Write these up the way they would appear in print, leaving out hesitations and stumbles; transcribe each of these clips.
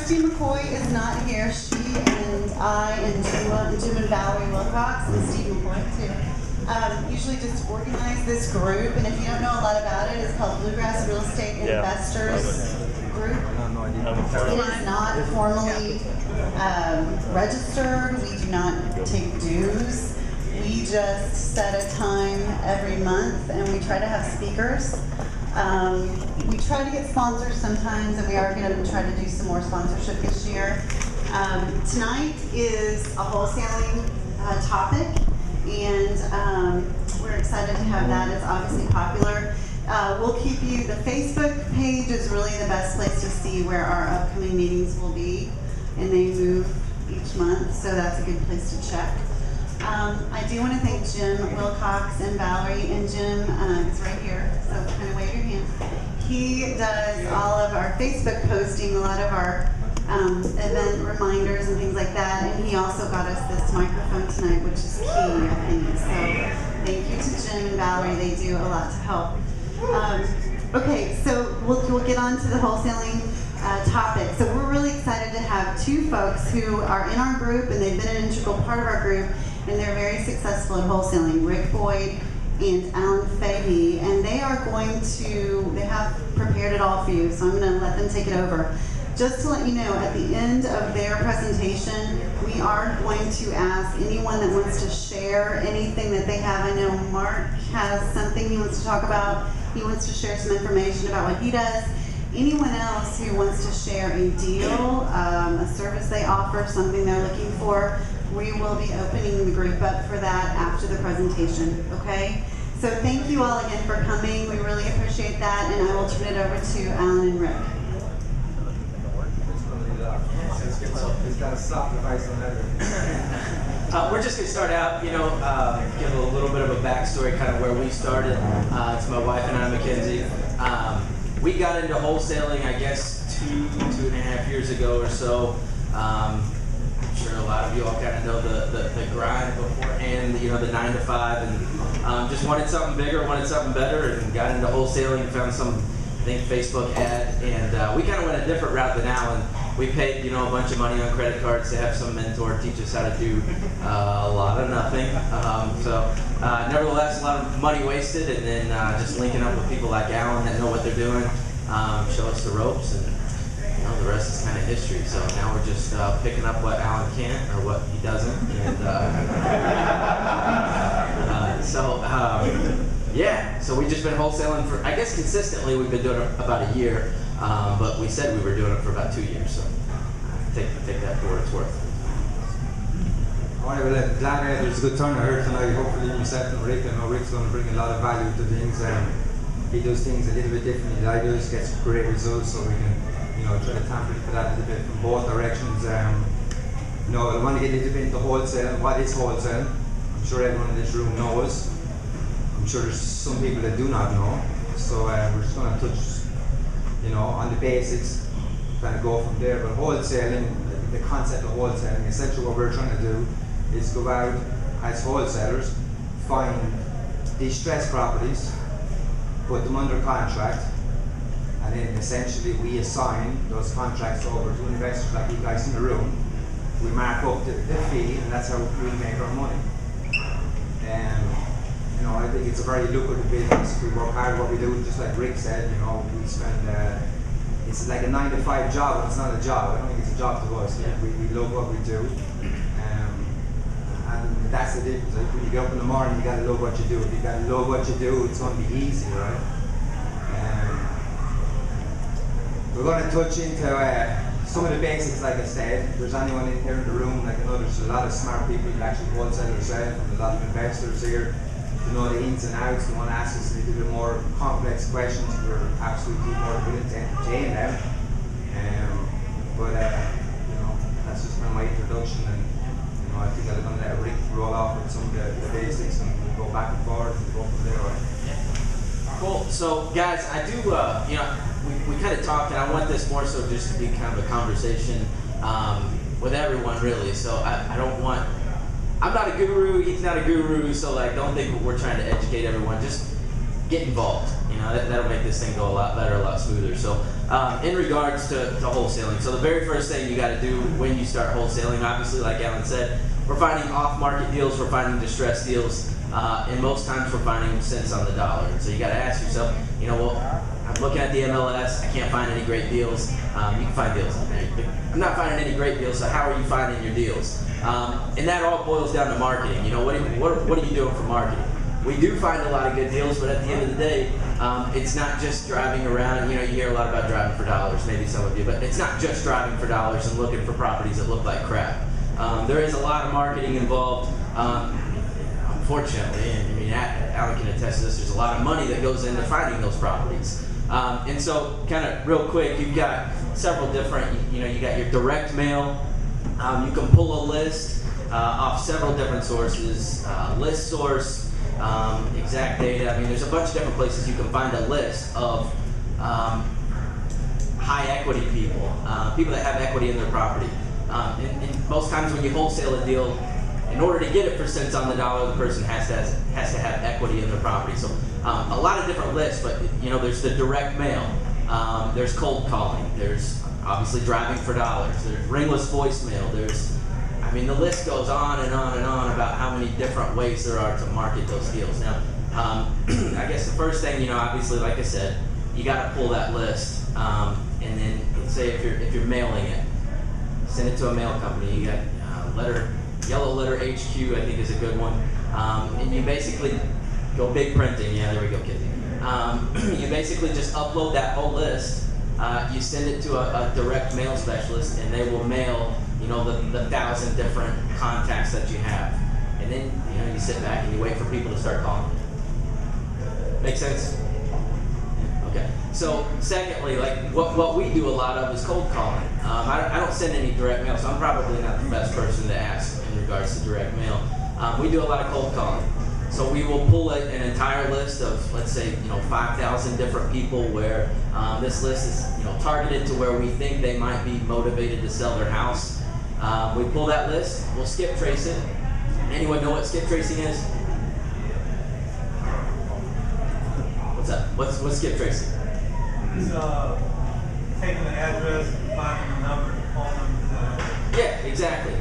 Christy McCoy is not here. She and I and Jim and Valerie Wilcox and Steve McCoy too. Usually just organize this group, and if you don't know a lot about it, it's called Bluegrass Real Estate Investors Group. It is not formally registered. We do not take dues. We just set a time every month, and we try to have speakers. We try to get sponsors sometimes, and we are going to try to do some more sponsorship this year. Tonight is a wholesaling topic, and we're excited to have that. It's obviously popular. We'll keep you, the Facebook page is really the best place to see where our upcoming meetings will be, and they move each month, so that's a good place to check. I do want to thank Jim Wilcox and Valerie, and Jim is right here, so kind of wave your hand. He does all of our Facebook posting, a lot of our event reminders and things like that, and he also got us this microphone tonight, which is key, I think. So thank you to Jim and Valerie, they do a lot to help. Okay, so we'll get on to the wholesaling topic. So we're really excited to have two folks who are in our group, and they've been an integral part of our group, and they're very successful at wholesaling, Rick Boyd and Alan Fahey, and they are going to, they have prepared it all for you, so I'm going to let them take it over. Just to let you know, at the end of their presentation, we are going to ask anyone that wants to share anything that they have. I know Mark has something he wants to talk about. He wants to share some information about what he does. Anyone else who wants to share a deal, a service they offer, something they're looking for, we will be opening the group up for that after the presentation, okay? So thank you all again for coming. We really appreciate that, and I will turn it over to Alan and Rick. We're just going to start out, give a little bit of a backstory, kind of where we started. It's my wife and I, Mackenzie. We got into wholesaling, I guess, 2.5 years ago or so. I'm sure a lot of you all kind of know the grind beforehand, the 9 to 5, and just wanted something bigger, wanted something better, and got into wholesaling, found some, I think, Facebook ad, and we kind of went a different route than Alan. We paid, a bunch of money on credit cards to have some mentor teach us how to do a lot of nothing. Nevertheless, a lot of money wasted, and then just linking up with people like Alan that know what they're doing, show us the ropes, and the rest is kind of history. So now we're just picking up what Alan can't or what he doesn't, and so we've just been wholesaling for, I guess consistently we've been doing it about a year. But we said we were doing it for about 2 years, so take that for what it's worth. All right, well, glad there's a good turnout here tonight. Hopefully yourself and Rick, I know Rick's going to bring a lot of value to things. He does things a little bit differently than I do, gets great results, so we can try to tamper for that a little bit from both directions. I want to get a little bit into wholesale. What is wholesale? I'm sure everyone in this room knows. I'm sure there's some people that do not know, so we're just going to touch on the basics, kind of go from there. But wholesaling, the concept of wholesaling, essentially what we're trying to do is go out as wholesalers, find distressed properties, put them under contract, and then essentially we assign those contracts over to investors like you guys in the room. We mark up the fee, and that's how we make our money. I think it's a very lucrative business. We work hard what we do, just like Rick said, we spend, it's like a 9 to 5 job, but it's not a job. I don't think it's a job to us. Yeah. We love what we do. And that's the difference. Like when you get up in the morning, you gotta love what you do. If you gotta love what you do, it's gonna be easy, right? We're gonna touch into some of the basics, like I said. If there's anyone in here in the room, like I know there's a lot of smart people who actually wholesale themselves, and a lot of investors here. To know the ins and outs, they want to ask us a little bit more complex questions. We're absolutely more willing to entertain them. That's just kind of my introduction, and I think I'm going to let Rick roll off with some of the basics, and we'll go back and forth and go from there. Right? Cool. So, guys, I do. We kind of talked, and I want this more so just to be kind of a conversation with everyone, really. So I don't want. I'm not a guru, he's not a guru, so don't think we're trying to educate everyone. Just get involved. You know, that'll make this thing go a lot better, a lot smoother. So in regards to wholesaling, so the very first thing you got to do when you start wholesaling, obviously, like Alan said, we're finding off-market deals, we're finding distressed deals, and most times we're finding cents on the dollar. So you got to ask yourself, you know, well, I'm looking at the MLS, I can't find any great deals. You can find deals on there, but I'm not finding any great deals, so how are you finding your deals? And that all boils down to marketing. You know, what are you doing for marketing? We do find a lot of good deals, but at the end of the day, it's not just driving around. You know, you hear a lot about driving for dollars, maybe some of you, but it's not just driving for dollars and looking for properties that look like crap. There is a lot of marketing involved. Unfortunately, and I mean, Alan can attest to this, there's a lot of money that goes into finding those properties. And so, kind of real quick, you've got several different, you know, you got your direct mail. You can pull a list off several different sources, list source, exact data. I mean, there's a bunch of different places you can find a list of high equity people, people that have equity in their property. And most times when you wholesale a deal, in order to get it for cents on the dollar, the person has to have equity in their property. So a lot of different lists, but you know, there's the direct mail, there's cold calling, there's obviously driving for dollars, there's ringless voicemail, I mean, the list goes on and on and on about how many different ways there are to market those deals. Now, I guess the first thing, you know, obviously, like I said, you got to pull that list, and then let's say if you're mailing it, send it to a mail company. You got yellow letter HQ, I think is a good one, and you basically go big printing. Yeah, there we go, kids. You basically just upload that whole list. You send it to a direct mail specialist, and they will mail, you know, the 1,000 different contacts that you have, and then you know, you sit back and you wait for people to start calling. Make sense? Okay. So secondly, like what we do a lot of is cold calling. I don't send any direct mail, so I'm probably not the best person to ask in regards to direct mail. We do a lot of cold calling. So we will pull an entire list of, let's say, you know, 5,000 different people where this list is, you know, targeted to where we think they might be motivated to sell their house. We pull that list, we'll skip trace it. Anyone know what skip tracing is? What's up? What's skip tracing? It's taking the address, finding the number, phone number. Yeah, exactly.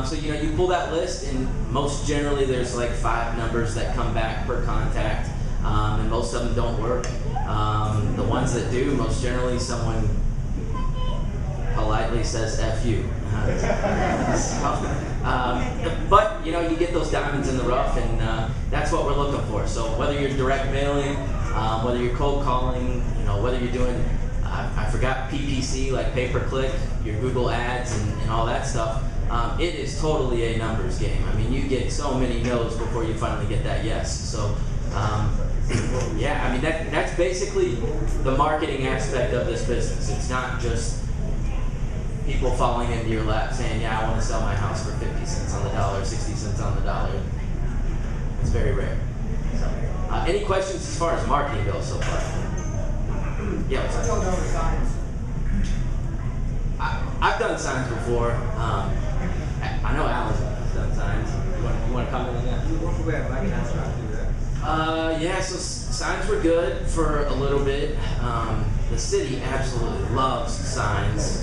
So you know, you pull that list, and most generally there's like 5 numbers that come back per contact, and most of them don't work. The ones that do, most generally someone politely says "F you." But you know, you get those diamonds in the rough, and that's what we're looking for. So whether you're direct mailing, whether you're cold calling, you know, whether you're doing, I forgot PPC, like pay-per-click, your Google ads and all that stuff, it is totally a numbers game. I mean, you get so many no's before you finally get that yes. So yeah, I mean, that's basically the marketing aspect of this business. It's not just people falling into your lap saying, yeah, I want to sell my house for 50 cents on the dollar, 60 cents on the dollar. It's very rare. So, any questions as far as marketing goes so far? Yeah, what's up? I've done signs before. I know Alan's done signs. You want to comment on that? Yeah, so signs were good for a little bit. The city absolutely loves signs.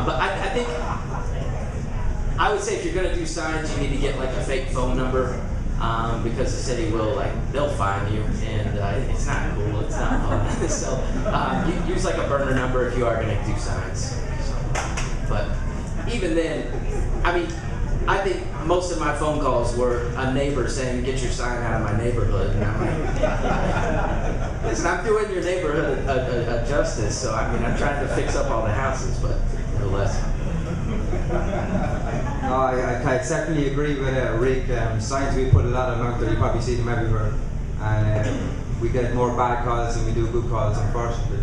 But I think, I would say if you're going to do signs, you need to get like a fake phone number, because the city will, they'll find you, and it's not cool, it's not fun. So you use like a burner number if you are going to do signs. So, but even then, I mean, I think most of my phone calls were a neighbor saying, get your sign out of my neighborhood. And I'm like, listen, I'm doing your neighborhood a justice, so I mean, I'm trying to fix up all the houses, but no less. No, I certainly agree with Rick. Signs, we put a lot of them out there, you probably see them everywhere. And we get more bad calls than we do good calls, unfortunately.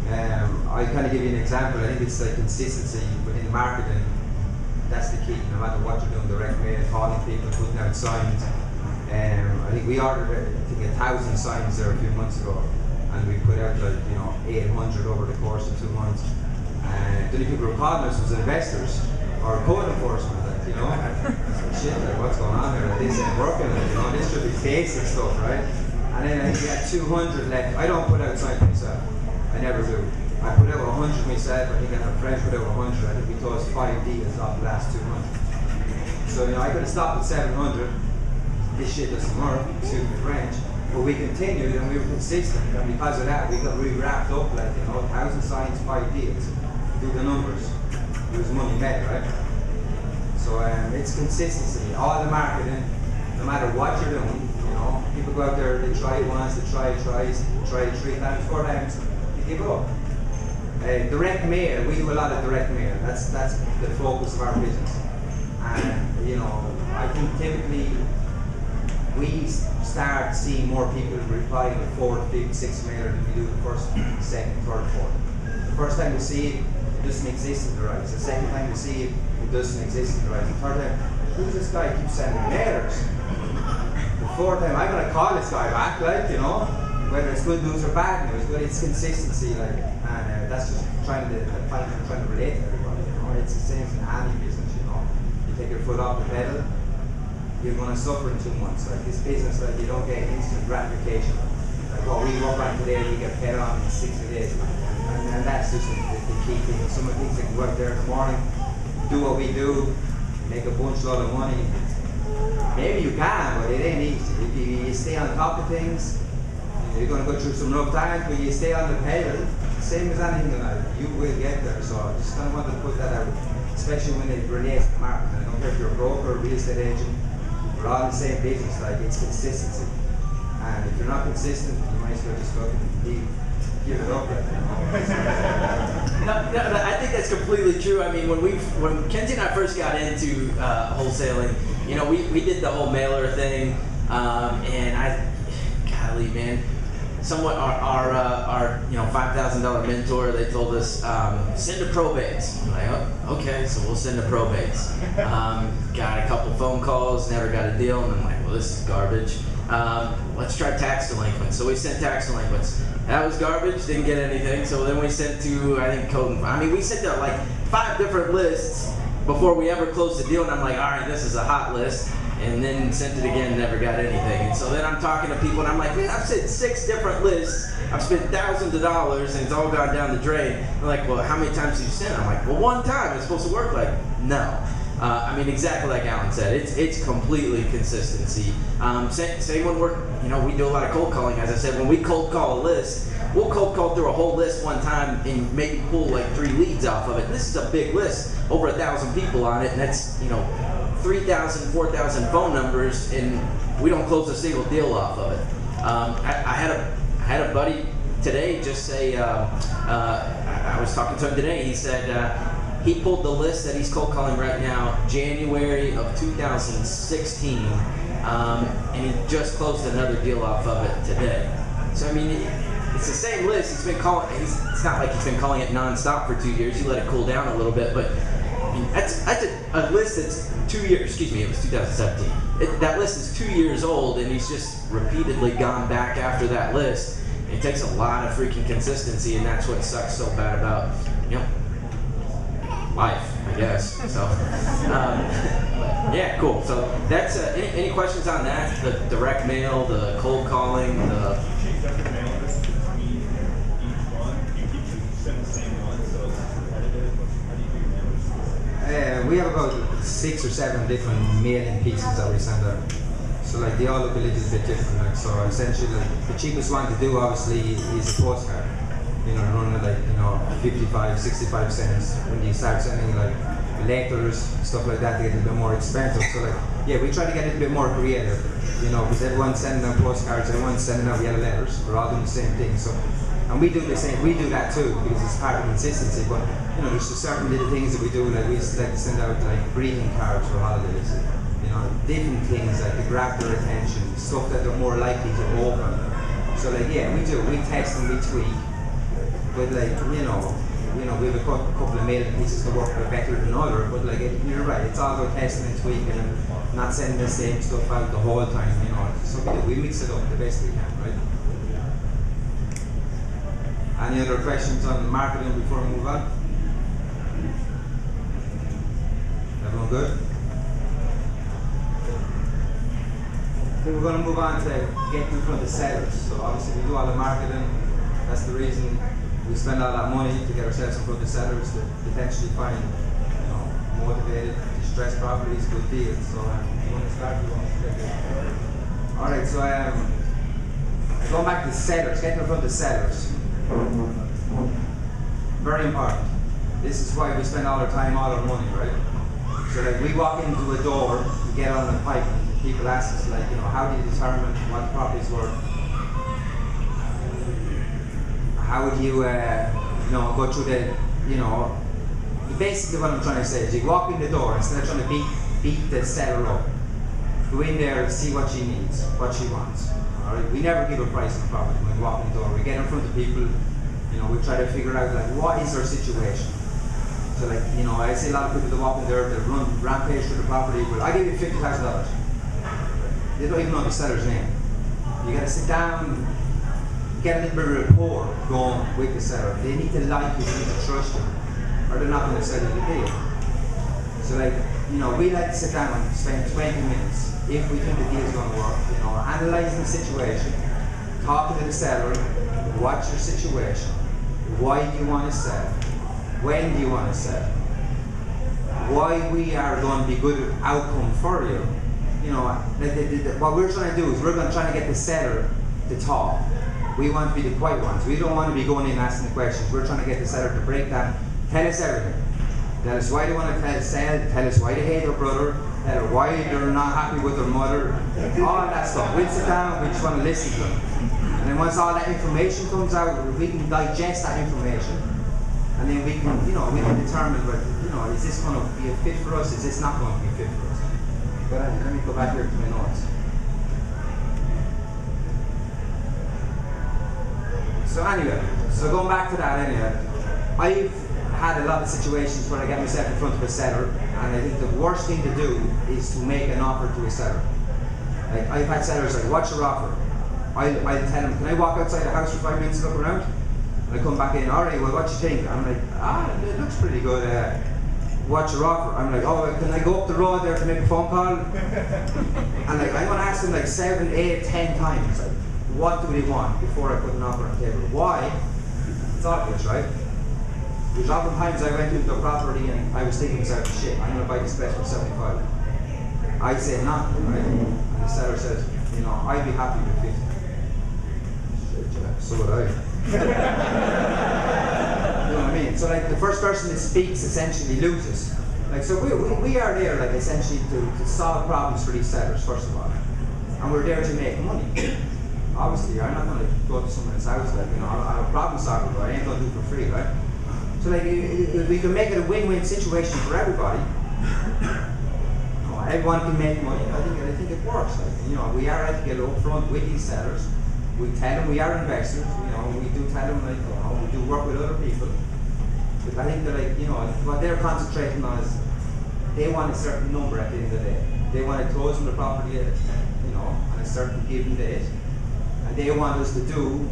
I kind of give you an example. I think it's like consistency within the market, and that's the key. No matter what you're doing, direct mail, calling people, putting out signs. I think we ordered, 1,000 signs there a few months ago, and we put out 800 over the course of 2 months. The only people who were calling us was investors or code enforcement. you know. Shit, like, what's going on here? Like, this ain't working, like, you know, this should be basic stuff, right? And then I think at 200 left, I don't put outside myself. I never do. I put out 100 myself. I think I have a friend put out 100. I think we tossed 5 deals off the last 200. So, you know, I could have stopped at 700. This shit doesn't work, excuse me French. But we continued and we were consistent. And because of that, we got really wrapped up, like, you know, 1,000 signs, 5 deals. Do the numbers. It was money made, right? So it's consistency. All the marketing, no matter what you're doing, you know, people go out there, they try it once, they try it twice, try it 3 times, 4 times, they give up. Direct mail, we do a lot of direct mail. That's the focus of our business. And, you know, I think typically we start seeing more people reply to the 4th, 5th, 6th mailer than we do the 1st, 2nd, 3rd, 4th. The first time we see it, it doesn't exist in the rise. The second time we see it, it doesn't exist in the rise. The third time, who's this guy keeps sending mailers? The 4th time, I'm gonna call this guy back, like, you know, whether it's good news or bad news, but it's consistency, like, and that's just trying to relate to everybody, you know. It's the same in any business, you know. You take your foot off the pedal, you're gonna suffer in 2 months. Like this business, like, you don't get instant gratification. Like what we work on today, we get paid on in 60 days. And that's just the key thing. Some of the things that can go out there in the morning, do what we do, make a bunch lot of money. Maybe you can, but it ain't easy. If you stay on top of things, you're going to go through some rough times, but you stay on the pedal, same as anything in life, you will get there. So I just kind of wanted to put that out, especially when it relates to marketing. I don't care if you're a broker or a real estate agent, we're all in the same business, like it's consistency. And if you're not consistent, you might as well just fucking give it up. No, I think that's completely true. I mean, when Kenzie and I first got into wholesaling, you know, we did the whole mailer thing, and golly, man, somewhat our you know, $5,000 mentor, they told us send to probates. I'm like, oh, okay, so we'll send to probates. Got a couple phone calls, never got a deal, and I'm like, well, this is garbage. Let's try tax delinquents. So we sent tax delinquents. That was garbage, didn't get anything. So then we sent to, I think, code. I mean, we sent to like 5 different lists before we ever closed the deal. And I'm like, all right, this is a hot list. And then sent it again, never got anything. And so then I'm talking to people and I'm like, man, I've sent 6 different lists. I've spent thousands of dollars and it's all gone down the drain. They're like, well, how many times did you send? I'm like, well, 1 time. It's supposed to work. Like, no. I mean, exactly like Alan said, it's completely consistency. Same when we do a lot of cold calling. As I said, when we cold call a list, we'll cold call through a whole list one time and maybe pull like 3 leads off of it. This is a big list, over 1,000 people on it, and that's 3,000, 4,000 phone numbers, and we don't close a single deal off of it. I had a buddy today just say, I was talking to him today. He said. He pulled the list that he's cold calling right now, January of 2016, and he just closed another deal off of it today. So I mean, it's the same list. He's been calling. It's not like he's been calling it nonstop for 2 years. You let it cool down a little bit, but I mean, that's a list that's 2 years. Excuse me, it was 2017. That list is 2 years old, and he's just repeatedly gone back after that list. It takes a lot of freaking consistency, and that's what sucks so bad about life, I guess. So, yeah, cool. So that's any questions on that? The direct mail, the cold calling, the. We have about 6 or 7 different mailing pieces that we send out. So like they all look a little bit different. Like, so essentially, the cheapest one to do obviously is a postcard. Running like 55, 65 cents. When you start sending like letters, stuff like that, they get a little bit more expensive. So like, yeah, we try to get a little bit more creative, because everyone's sending out postcards, everyone's sending out yellow letters. We're all doing the same thing. So, and we do the same. We do that too because it's part of consistency. But there's just certain little things that we do. Like we like to send out like greeting cards for holidays. Different things like to grab their attention, stuff that they're more likely to open. So like, yeah, we do. We test and we tweak. But like, we have a couple of mailing pieces that work better than others, but like, you're right, it's all about testing and tweaking and not sending the same stuff out the whole time, So we mix it up the best we can, right? Any other questions on marketing before we move on? Everyone good? think we're going to move on to getting in front of sellers. So obviously we do all the marketing. That's the reason we spend all that money to get ourselves in front of sellers to potentially find, motivated, distressed properties, good deals. So you want to start? You want to get there? All right. So going back to sellers, getting in front of sellers. Very important. This is why we spend all our time, all our money, right? So like we walk into a door, we get on an appointment. People ask us like, how do you determine what the property's worth? How would you, go through the, basically what I'm trying to say is you walk in the door, instead of trying to beat the seller up, go in there and see what she needs, what she wants. All right? We never give a price on the property when we walk in the door. We get in front of people, we try to figure out like what is their situation. So like, I see a lot of people that walk in there, they run rampage through the property, but I give you $50,000. They don't even know the seller's name. You gotta sit down, get a little bit of rapport going with the seller. They need to like you, they need to trust you, or they're not gonna sell you the deal. So like, we like to sit down and spend 20 minutes, if we think the deal's gonna work, analyzing the situation, talking to the seller, what's your situation, why do you wanna sell, when do you wanna sell, why we are going to be good outcome for you. What we're trying to do is we're trying to get the seller to talk. We want to be the quiet ones. We don't want to be going in and asking the questions. We're trying to get the seller to break down, tell us everything. Tell us why they want to sell, tell us why they hate their brother, tell her why they're not happy with their mother, all that stuff. We'll sit down, we just want to listen to them. And then once all that information comes out, we can digest that information. And then we can, we can determine whether, is this going to be a fit for us, is this not going to be a fit for us? But let me go back here to my notes. So anyway, going back to that I've had a lot of situations where I get myself in front of a seller, and I think the worst thing to do is to make an offer to a seller. Like I've had sellers like, what's your offer? I'll tell them, can I walk outside the house for 5 minutes and look around? And I come back in, all right, well, what you think? I'm like, it looks pretty good. What's your offer? I'm like, can I go up the road there to make a phone call? And like, I'm gonna ask them like 7, 8, 10 times, like, what do they want before I put an offer on the table? Why? It's obvious, right? There's oftentimes I went into a property and I was thinking to myself, shit, I'm gonna buy this place for 75. I said nothing, right? And the seller says, I'd be happy with 50. Shit, yeah, so would I. You know what I mean? So like the first person that speaks essentially loses. Like so we are there like essentially to solve problems for these sellers first of all. And we're there to make money. Obviously I'm not gonna go to someone's house like, I'm a problem solver, but I ain't gonna do it for free, right? So like we can make it a win-win situation for everybody. Everyone can make money. I think it works. Like, we are right to get up front with these sellers. We tell them we are investors, we do tell them like, we do work with other people. But I think that what they're concentrating on is they want a certain number at the end of the day. They want to close on the property at, on a certain given date. And they want us to do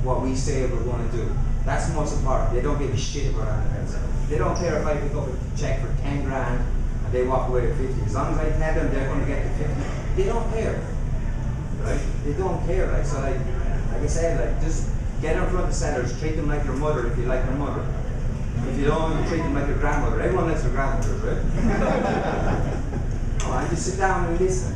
what we say we're going to do. That's the most important. They don't give a shit about anything else. They don't care if I pick up a check for 10 grand and they walk away with 50. As long as I tell them they're going to get the 50, they don't care. Right? They don't care. Like I said, just get in front of the sellers, treat them like your mother if you like your mother. If you don't, treat them like your grandmother. Everyone likes their grandmothers, right? And just sit down and listen.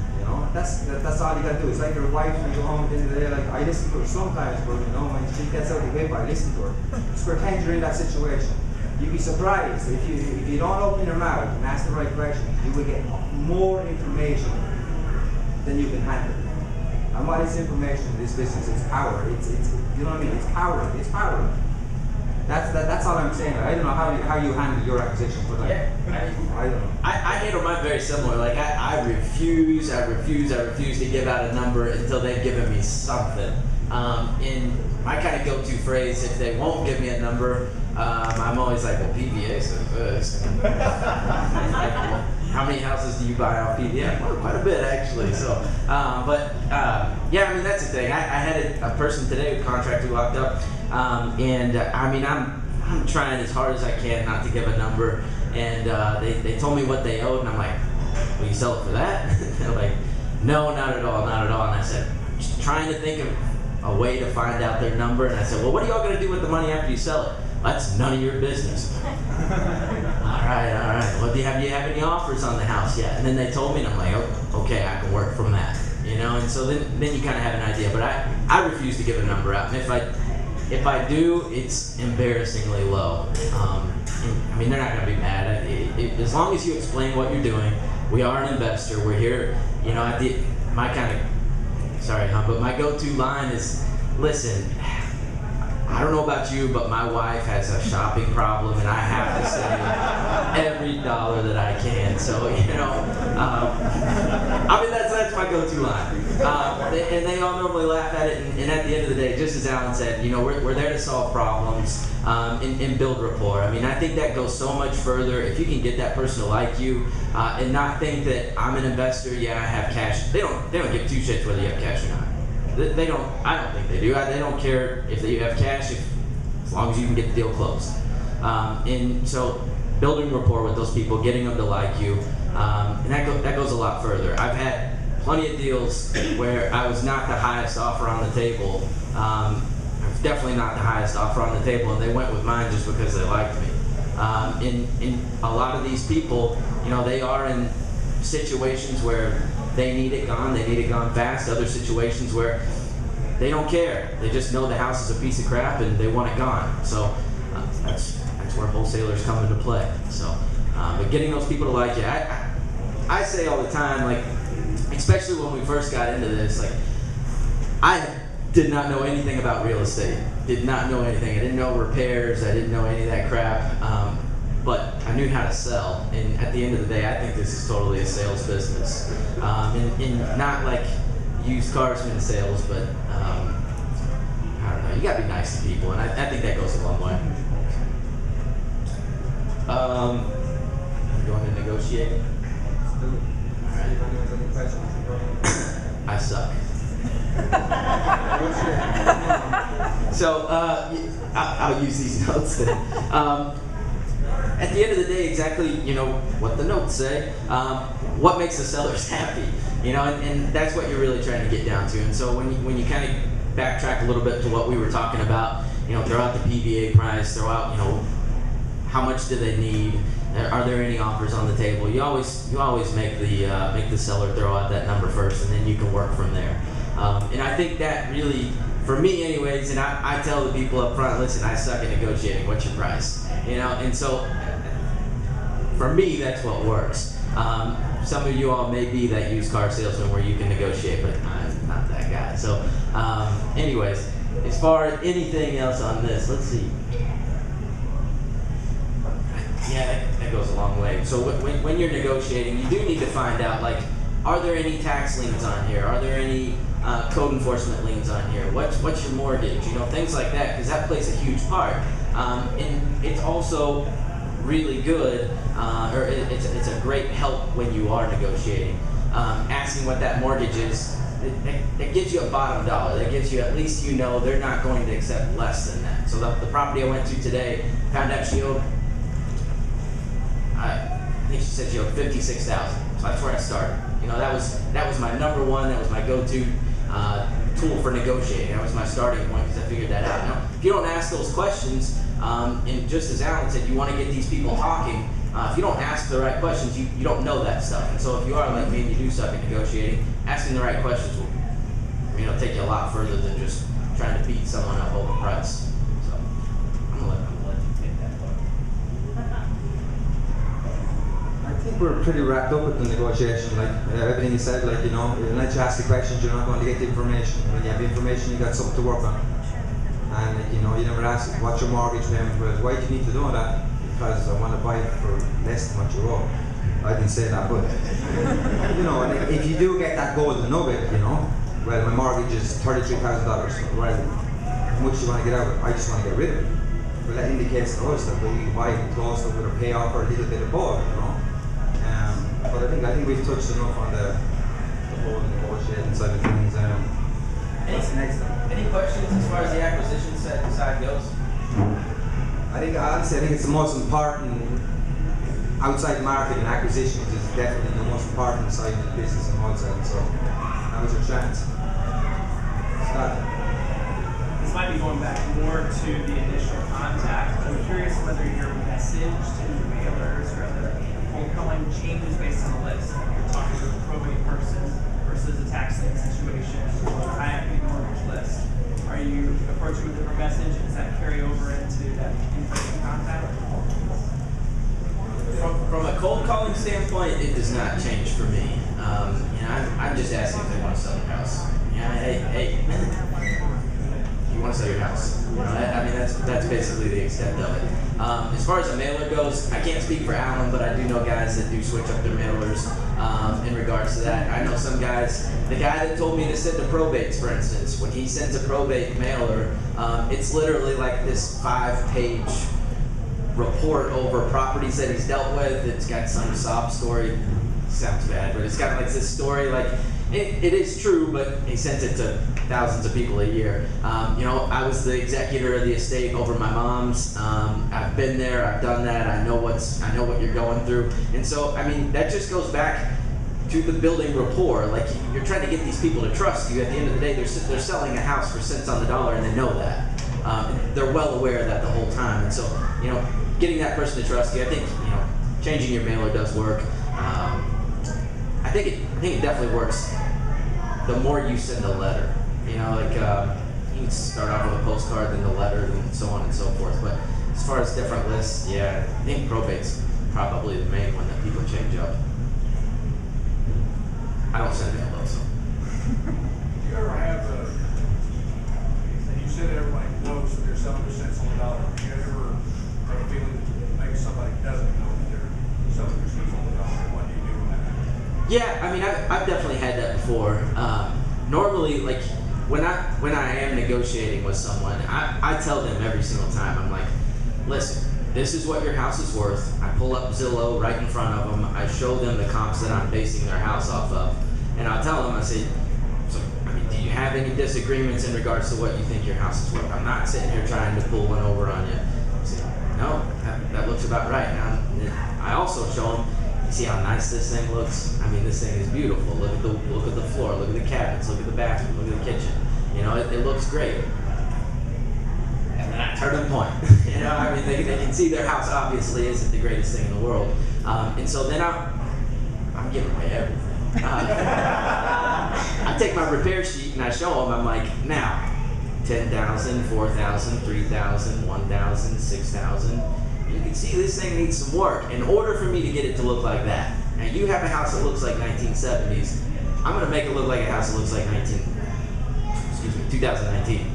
That's all you gotta do. It's like your wife when you go home at the end of the day. Like I listen to her sometimes, but when she gets out of the whip, I listen to her. Just pretend you're in that situation. You'd be surprised if you don't open your mouth and ask the right questions, you will get more information than you can handle. And what is information in this business? It's power. It's you know what I mean? It's power. It's power. That's all I'm saying. I don't know how you handle your acquisition, but I don't know. I handle mine very similar. Like I refuse to give out a number until they've given me something. In my kind of go-to phrase, if they won't give me a number, I'm always like, well, PVA says this. How many houses do you buy off PVA? Well, quite a bit actually. So, yeah, I mean that's the thing. I had a person today with contract who walked up, and I mean I'm trying as hard as I can not to give a number, and they told me what they owed, and I'm like, will you sell it for that? They're like, no, not at all, not at all. And I said, just trying to think of a way to find out their number. And I said, well, what are y'all going to do with the money after you sell it? That's none of your business. All right. Well, do you have any offers on the house yet? And then they told me, and I'm like, oh, okay, I can work from that. You know, and so then you kind of have an idea. But I refuse to give a number out. And if I do, it's embarrassingly low. I mean, they're not going to be mad. As long as you explain what you're doing, we are an investor. We're here, you know, but my go-to line is, listen, I don't know about you, but my wife has a shopping problem, and I have to save every dollar that I can. So, you know, I mean, that's my go-to line. And they all normally laugh at it, and at the end of the day, just as Alan said, you know, we're there to solve problems and build rapport. I mean, I think that goes so much further. If you can get that person to like you and not think that I'm an investor, yeah, I have cash. They don't give two shits whether you have cash or not. They don't. I don't think they do. They don't care if you have cash, as long as you can get the deal closed. And so, building rapport with those people, getting them to like you, and that goes a lot further. I've had plenty of deals where I was not the highest offer on the table. Definitely not the highest offer on the table, and they went with mine just because they liked me. In a lot of these people, you know, they are in situations where they need it gone fast. Other situations where they don't care. They just know the house is a piece of crap and they want it gone. So that's where wholesalers come into play. So, but getting those people to like you, I say all the time, like, especially when we first got into this, like, I did not know anything about real estate. Did not know anything. I didn't know repairs. I didn't know any of that crap. But I knew how to sell, and at the end of the day, I think this is totally a sales business, and not like used carsman sales, but I don't know. You gotta be nice to people, and I think that goes a long way. Going to negotiating. All right. I suck. So I'll use these notes then. At the end of the day, exactly, you know, what the notes say, what makes the sellers happy, you know, and that's what you're really trying to get down to. And so when you kind of backtrack a little bit to what we were talking about, you know, throw out the PVA price, throw out, you know, how much do they need, are there any offers on the table? You always make the seller throw out that number first, and then you can work from there. And I think that really, for me anyways, and I tell the people up front, listen, I suck at negotiating, what's your price? You know, and so for me, that's what works. Some of you all may be that used car salesman where you can negotiate, but I'm not that guy. So anyways, as far as anything else on this, let's see. Yeah, that goes a long way. So when you're negotiating, you do need to find out, like, are there any tax liens on here? Are there any code enforcement liens on here? What's your mortgage? You know, things like that, because that plays a huge part. And it's also really good, or it's a great help when you are negotiating. Asking what that mortgage is, it gives you a bottom dollar. That gives you, at least you know they're not going to accept less than that. So the property I went to today, found out she owed, I think she said she owed $56,000. So that's where I started. You know, that was my number one. That was my go-to tool for negotiating. That was my starting point, because I figured that out. Now, if you don't ask those questions, and just as Alan said, you want to get these people talking. If you don't ask the right questions, you don't know that stuff. And so if you are like me and you do suck at negotiating, asking the right questions will, you know, take you a lot further than just trying to beat someone up over price. So I'm gonna let you take that part. I think we're pretty wrapped up with the negotiation. Like everything you said, like, you know, unless you ask the questions, you're not going to get the information. When you have the information, you got something to work on. And like, you know, you never ask what's your mortgage payment. Well, why do you need to know that? Because I want to buy it for less than what you owe. I didn't say that, but you know, if you do get that golden nugget, you know, well, my mortgage is $33,000. Well, how much do you want to get out of it? I just want to get rid of it. Well, that indicates to us that we can buy it close up with a payoff or a little bit of both, you know. But I think we've touched enough on the whole negotiating side of things. Any questions as far as the acquisition side goes? I think honestly, it's the most important outside market and acquisitions is definitely the most important side of the business in wholesaling. So now's your chance. Start. This might be going back more to the initial contact. I'm curious whether your message to the mailers or other cold calling changes based on the list. You're talking to a probate person versus a tax lien situation or a high equity mortgage list. Are you approaching with a different message? Does that carry over into that in-person contact? From a cold calling standpoint, it does not change for me. I'm just asking if they want to sell their house. Hey, you want to sell your house? That's basically the extent of it. As far as a mailer goes, I can't speak for Alan, but I do know guys that do switch up their mailers in regards to that. I know some guys, the guy that told me to send to probates, for instance, when he sends a probate mailer, it's literally like this 5-page report over properties that he's dealt with. It's got some sob story. Sounds bad, but it's got like this story, like it is true, but he sends it to thousands of people a year. I was the executor of the estate over my mom's. I've been there, I've done that. I know what you're going through, and so that just goes back to the building rapport. Like you're trying to get these people to trust you. At the end of the day, they're selling a house for cents on the dollar, and they know that. They're well aware of that the whole time, and so getting that person to trust you. I think changing your mailer does work. I think it definitely works. The more you send a letter, you can start off with a postcard, then the letter, and so on and so forth. But as far as different lists, yeah, I think probate's probably the main one that people change up. I don't send mail though, so. Do you ever have you said everybody knows that they're selling for cents on the dollar. Do you ever have a feeling that maybe somebody doesn't know that they're selling for cents on the dollar? What do you do with that? Yeah, I've definitely had that before. Normally, like when I am negotiating with someone, I tell them every single time, I'm like, listen, this is what your house is worth. I pull up Zillow right in front of them. I show them the comps that I'm basing their house off of, and I'll tell them, I say, so, do you have any disagreements in regards to what you think your house is worth? I'm not sitting here trying to pull one over on you. I say, no, that looks about right. Now, I also show them, you see how nice this thing looks? This thing is beautiful. Look at the floor, look at the cabinets, look at the bathroom, look at the kitchen. It looks great. And then I turn and point. They can see their house obviously isn't the greatest thing in the world. And so then I'm giving away everything. I take my repair sheet and I show them, I'm like, now, 10,000, 4,000, 3,000, 1,000, 6,000. You can see this thing needs some work. In order for me to get it to look like that, and you have a house that looks like 1970s, I'm gonna make it look like a house that looks like 2019.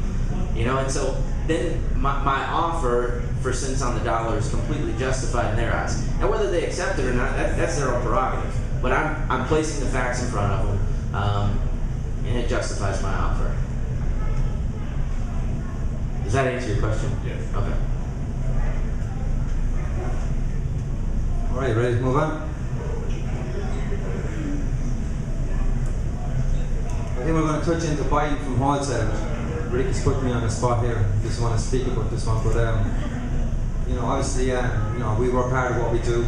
And so then my offer for cents on the dollar is completely justified in their eyes. And whether they accept it or not, that's their own prerogative. But I'm placing the facts in front of them, and it justifies my offer. Does that answer your question? Yes. Okay. All right, ready to move on? I think we're going to touch into buying from wholesalers. Rick has put me on the spot here. Just want to speak about this one, but obviously, we work hard at what we do.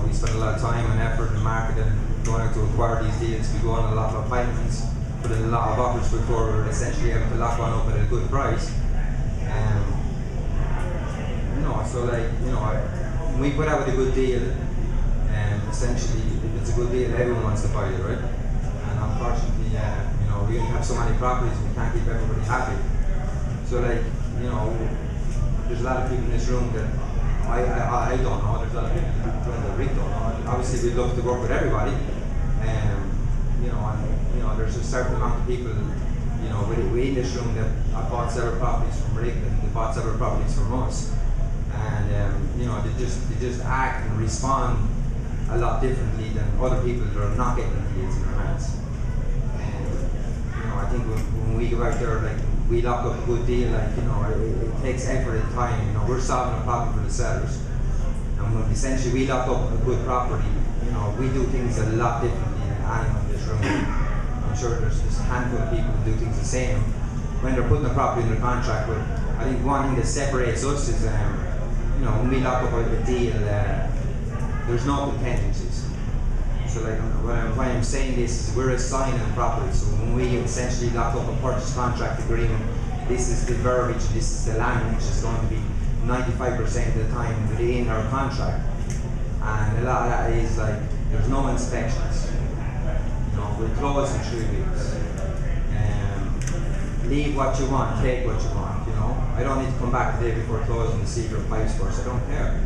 We spend a lot of time and effort in marketing, going out to acquire these deals. We go on a lot of appointments, put in a lot of offers before we're essentially able to lock one up at a good price. When we put out with a good deal, essentially, if it's a good deal, everyone wants to buy it, right? And unfortunately, we have so many properties, we can't keep everybody happy. So there's a lot of people in this room that I don't know, there's a lot of people that Rick don't know. Obviously, we love to work with everybody, there's a certain amount of people, within this room that have bought several properties from Rick and they bought several properties from us. And they just act and respond a lot differently than other people that are not getting deals in their hands. And I think when we go out there, we lock up a good deal, it takes effort and time. We're solving a problem for the sellers, and when essentially we lock up a good property, we do things a lot differently than anyone in this room. I'm sure there's just a handful of people who do things the same when they're putting a property under contract. But I think one thing that separates us is when we lock up a deal, there's no contingencies. So like why I'm saying this is we're assigning a property. So when we essentially lock up a purchase contract agreement, this is the verbiage, this is the language is going to be 95% of the time within our contract. And a lot of that is like, there's no inspections. You know, we'll close in 3 weeks. Leave what you want, take what you want, you know. I don't need to come back the day before closing to see your pipes first, I don't care.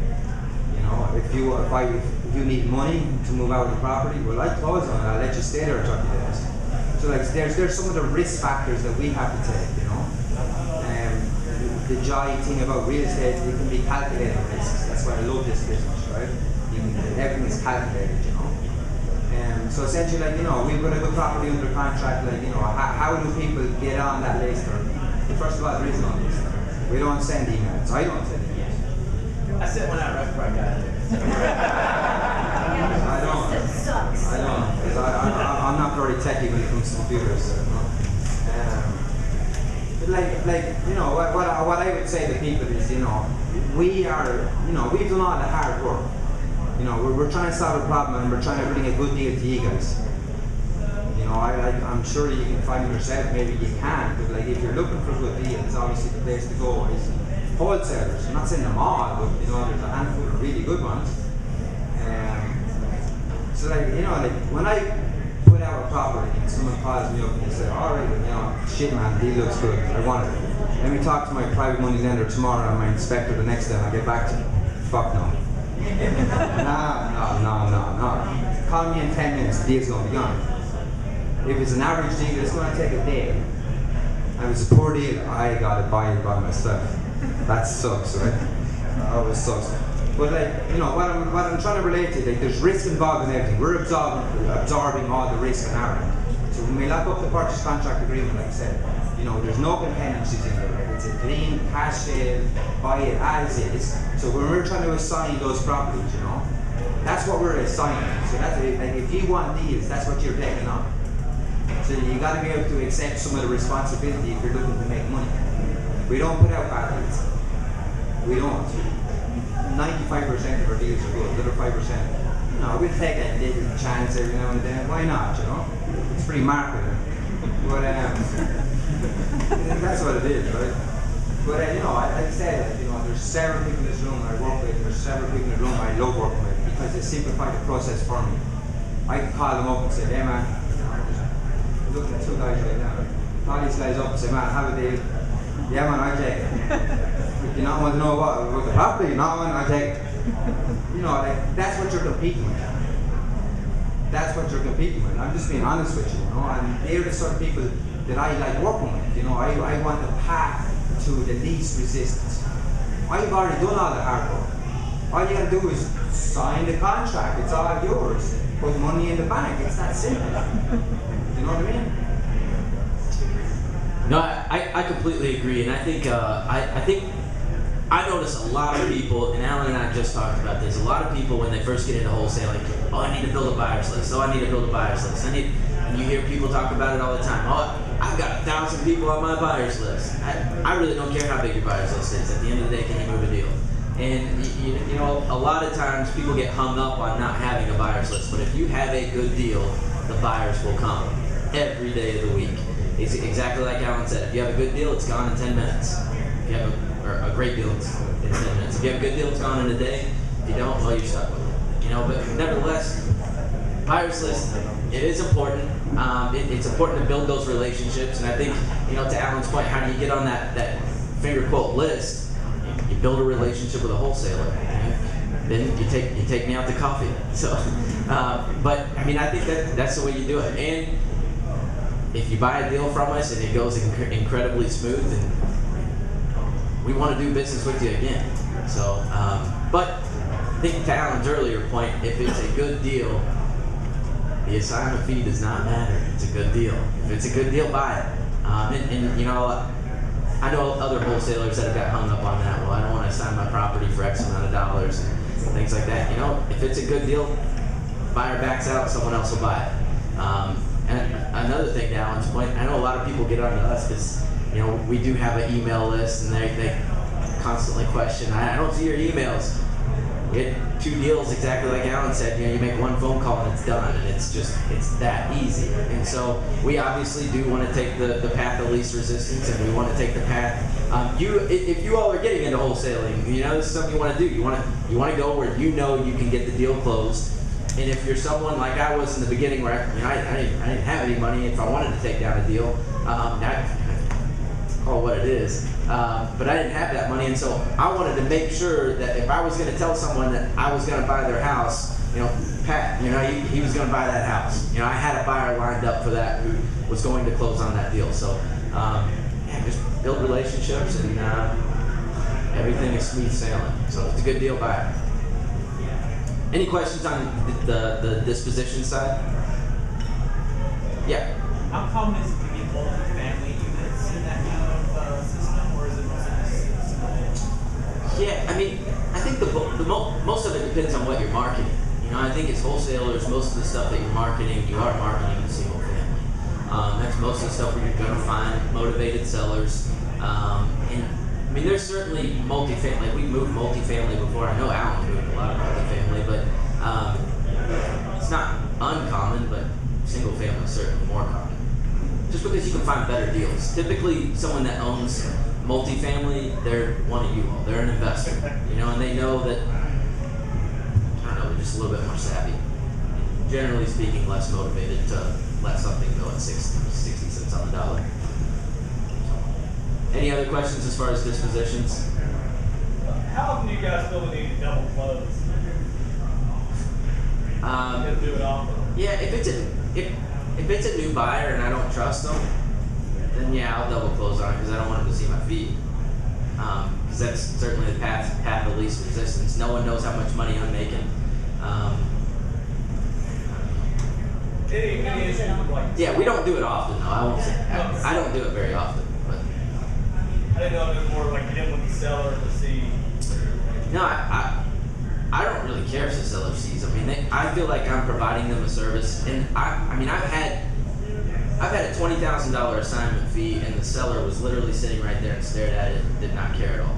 You know, if you need money to move out of the property, well, I close on it, I'll let you stay there 30 days. So like, there's some of the risk factors that we have to take, you know. The joy thing about real estate, it can be calculated risks. That's why I love this business, right? Everything is calculated, you know. So essentially, like, you know, we've got a good property under contract, like, you know, how do people get on that list? Or, first of all, there is no list. We don't send emails. I don't send emails. I sent one out right before I got here. I don't, because I'm not very techy when it comes to computers. So, you know? Like, you know, what I would say to people is, you know, we've done all the hard work. You know, we're trying to solve a problem and we're trying to bring a good deal to you guys. You know, I'm sure you can find yourself, maybe you can't, but like if you're looking for a good deal, it's obviously the place to go. Is wholesalers. I'm not saying them all, but you know, there's a handful of really good ones. So like, you know, like when I put out a property and someone calls me up and they say, all right, you know, shit man, deal looks good, I want it. Let me talk to my private money lender tomorrow and my inspector the next day and I'll get back to you. Fuck no. No. Call me in 10 minutes, the deal's going to be gone. If it's an average deal, it's going to take a day. And if it's a poor deal, I got to buy it by myself. That sucks, right? That always sucks. But like, you know, what I'm trying to relate to, like, there's risk involved in everything. We're absorbing all the risk on our end. So when we lock up the purchase contract agreement, like I said, you know, there's no contingencies in there. It's a clean cash sale, buy it as is. So when we're trying to assign those properties, you know, that's what we're assigning. So that's like, if you want deals, that's what you're taking on. So you got to be able to accept some of the responsibility if you're looking to make money. We don't put out bad deals. We don't. 95% of our deals are good. The other 5%, you know, we'll take a little chance every now and then. Why not? You know, it's free marketing. But that's what it is, right? But you know, like I said, you know, there's several people in this room I work with. There's several people in the room I love working with because they simplify the process for me. I can call them up and say, hey man, I'm looking at 2 guys right now. Call these guys up and say, man, have a deal. Yeah man, I take it. If you not want to know about the property, you not want, I take it. You know, like that's what you're competing with. That's what you're competing with. I'm just being honest with you, you know. And they're the sort of people that I like working with. You know, I want the path to the least resistance. I've already done all the hard work. All you gotta do is sign the contract. It's all yours. Put money in the bank. It's that simple. You know what I mean? No, I completely agree, and I think I notice a lot of people, and Alan and I just talked about this. A lot of people when they first get into wholesaling, oh, I need to build a buyer's list. Oh, I need to build a buyer's list. And you hear people talk about it all the time. Oh, I've got 1,000 people on my buyer's list. I really don't care how big your buyer's list is. At the end of the day, can you move a deal? And you know, a lot of times people get hung up on not having a buyer's list. But if you have a good deal, the buyers will come every day of the week. It's exactly like Alan said. If you have a good deal, it's gone in 10 minutes. If you have a great deal, it's in 10 minutes. If you have a good deal, it's gone in a day. If you don't, well, you're stuck with it. You know, but nevertheless, buyer's list, it is important. It's important to build those relationships, and I think, you know, to Alan's point, how do you get on that finger quote list? You build a relationship with a wholesaler. Then you take me out to coffee. So, but I mean, I think that's the way you do it. And if you buy a deal from us and it goes incredibly smooth, then we want to do business with you again. So, but I think to Alan's earlier point, if it's a good deal, the assignment fee does not matter. It's a good deal. If it's a good deal, buy it. And you know, I know other wholesalers that have got hung up on that. Well, I don't want to assign my property for X amount of dollars and things like that. You know, if it's a good deal, buyer backs out, someone else will buy it. And another thing, to Alan's point, I know a lot of people get onto us because, you know, we do have an email list and they constantly question, I don't see your emails. we had 2 deals exactly like Alan said. You make one phone call and it's done, and it's that easy. And so we obviously do want to take the path of least resistance, and we want to take the path. If you all are getting into wholesaling, this is something you want to do. You want to go where you can get the deal closed. And if you're someone like I was in the beginning, where I didn't have any money, if I wanted to take down a deal, call what it is. But I didn't have that money, and so I wanted to make sure that if I was going to tell someone that I was going to buy their house, Pat, he was going to buy that house. I had a buyer lined up for that who was going to close on that deal. So, just build relationships, and everything is smooth sailing. So it's a good deal, buy it. Any questions on the disposition side? Yeah. How common is it to get multi-family units in that kind of system, or is it mostly just Yeah, I think most of it depends on what you're marketing. I think as wholesalers, most of the stuff that you're marketing, you are marketing to single family. That's most of the stuff where you're going to find motivated sellers. And there's certainly multifamily. Like, we moved multifamily before. I know Alan moved a lot of multifamily, but it's not uncommon. But single family is certainly more common. Just because you can find better deals. Typically, someone that owns multifamily, they're one of you all. They're an investor, and they know that, they're just a little bit more savvy. Generally speaking, less motivated to let something go at 60 cents on the dollar. Any other questions as far as dispositions? How often do you guys feel the need to double close? You do it often. Yeah, if it's a new buyer and I don't trust them, then yeah, I'll double close on it because I don't want them to see my fee. Because that's certainly the path of least resistance. No one knows how much money I'm making. Any issues with Yeah, we don't do it often though. I won't say I don't do it very often. But I didn't know if it was more like you didn't want the seller to see. no, I don't really care if the seller sees. I feel like I'm providing them a service, and I've had a $20,000 assignment fee, and the seller was literally sitting right there and stared at it and did not care at all.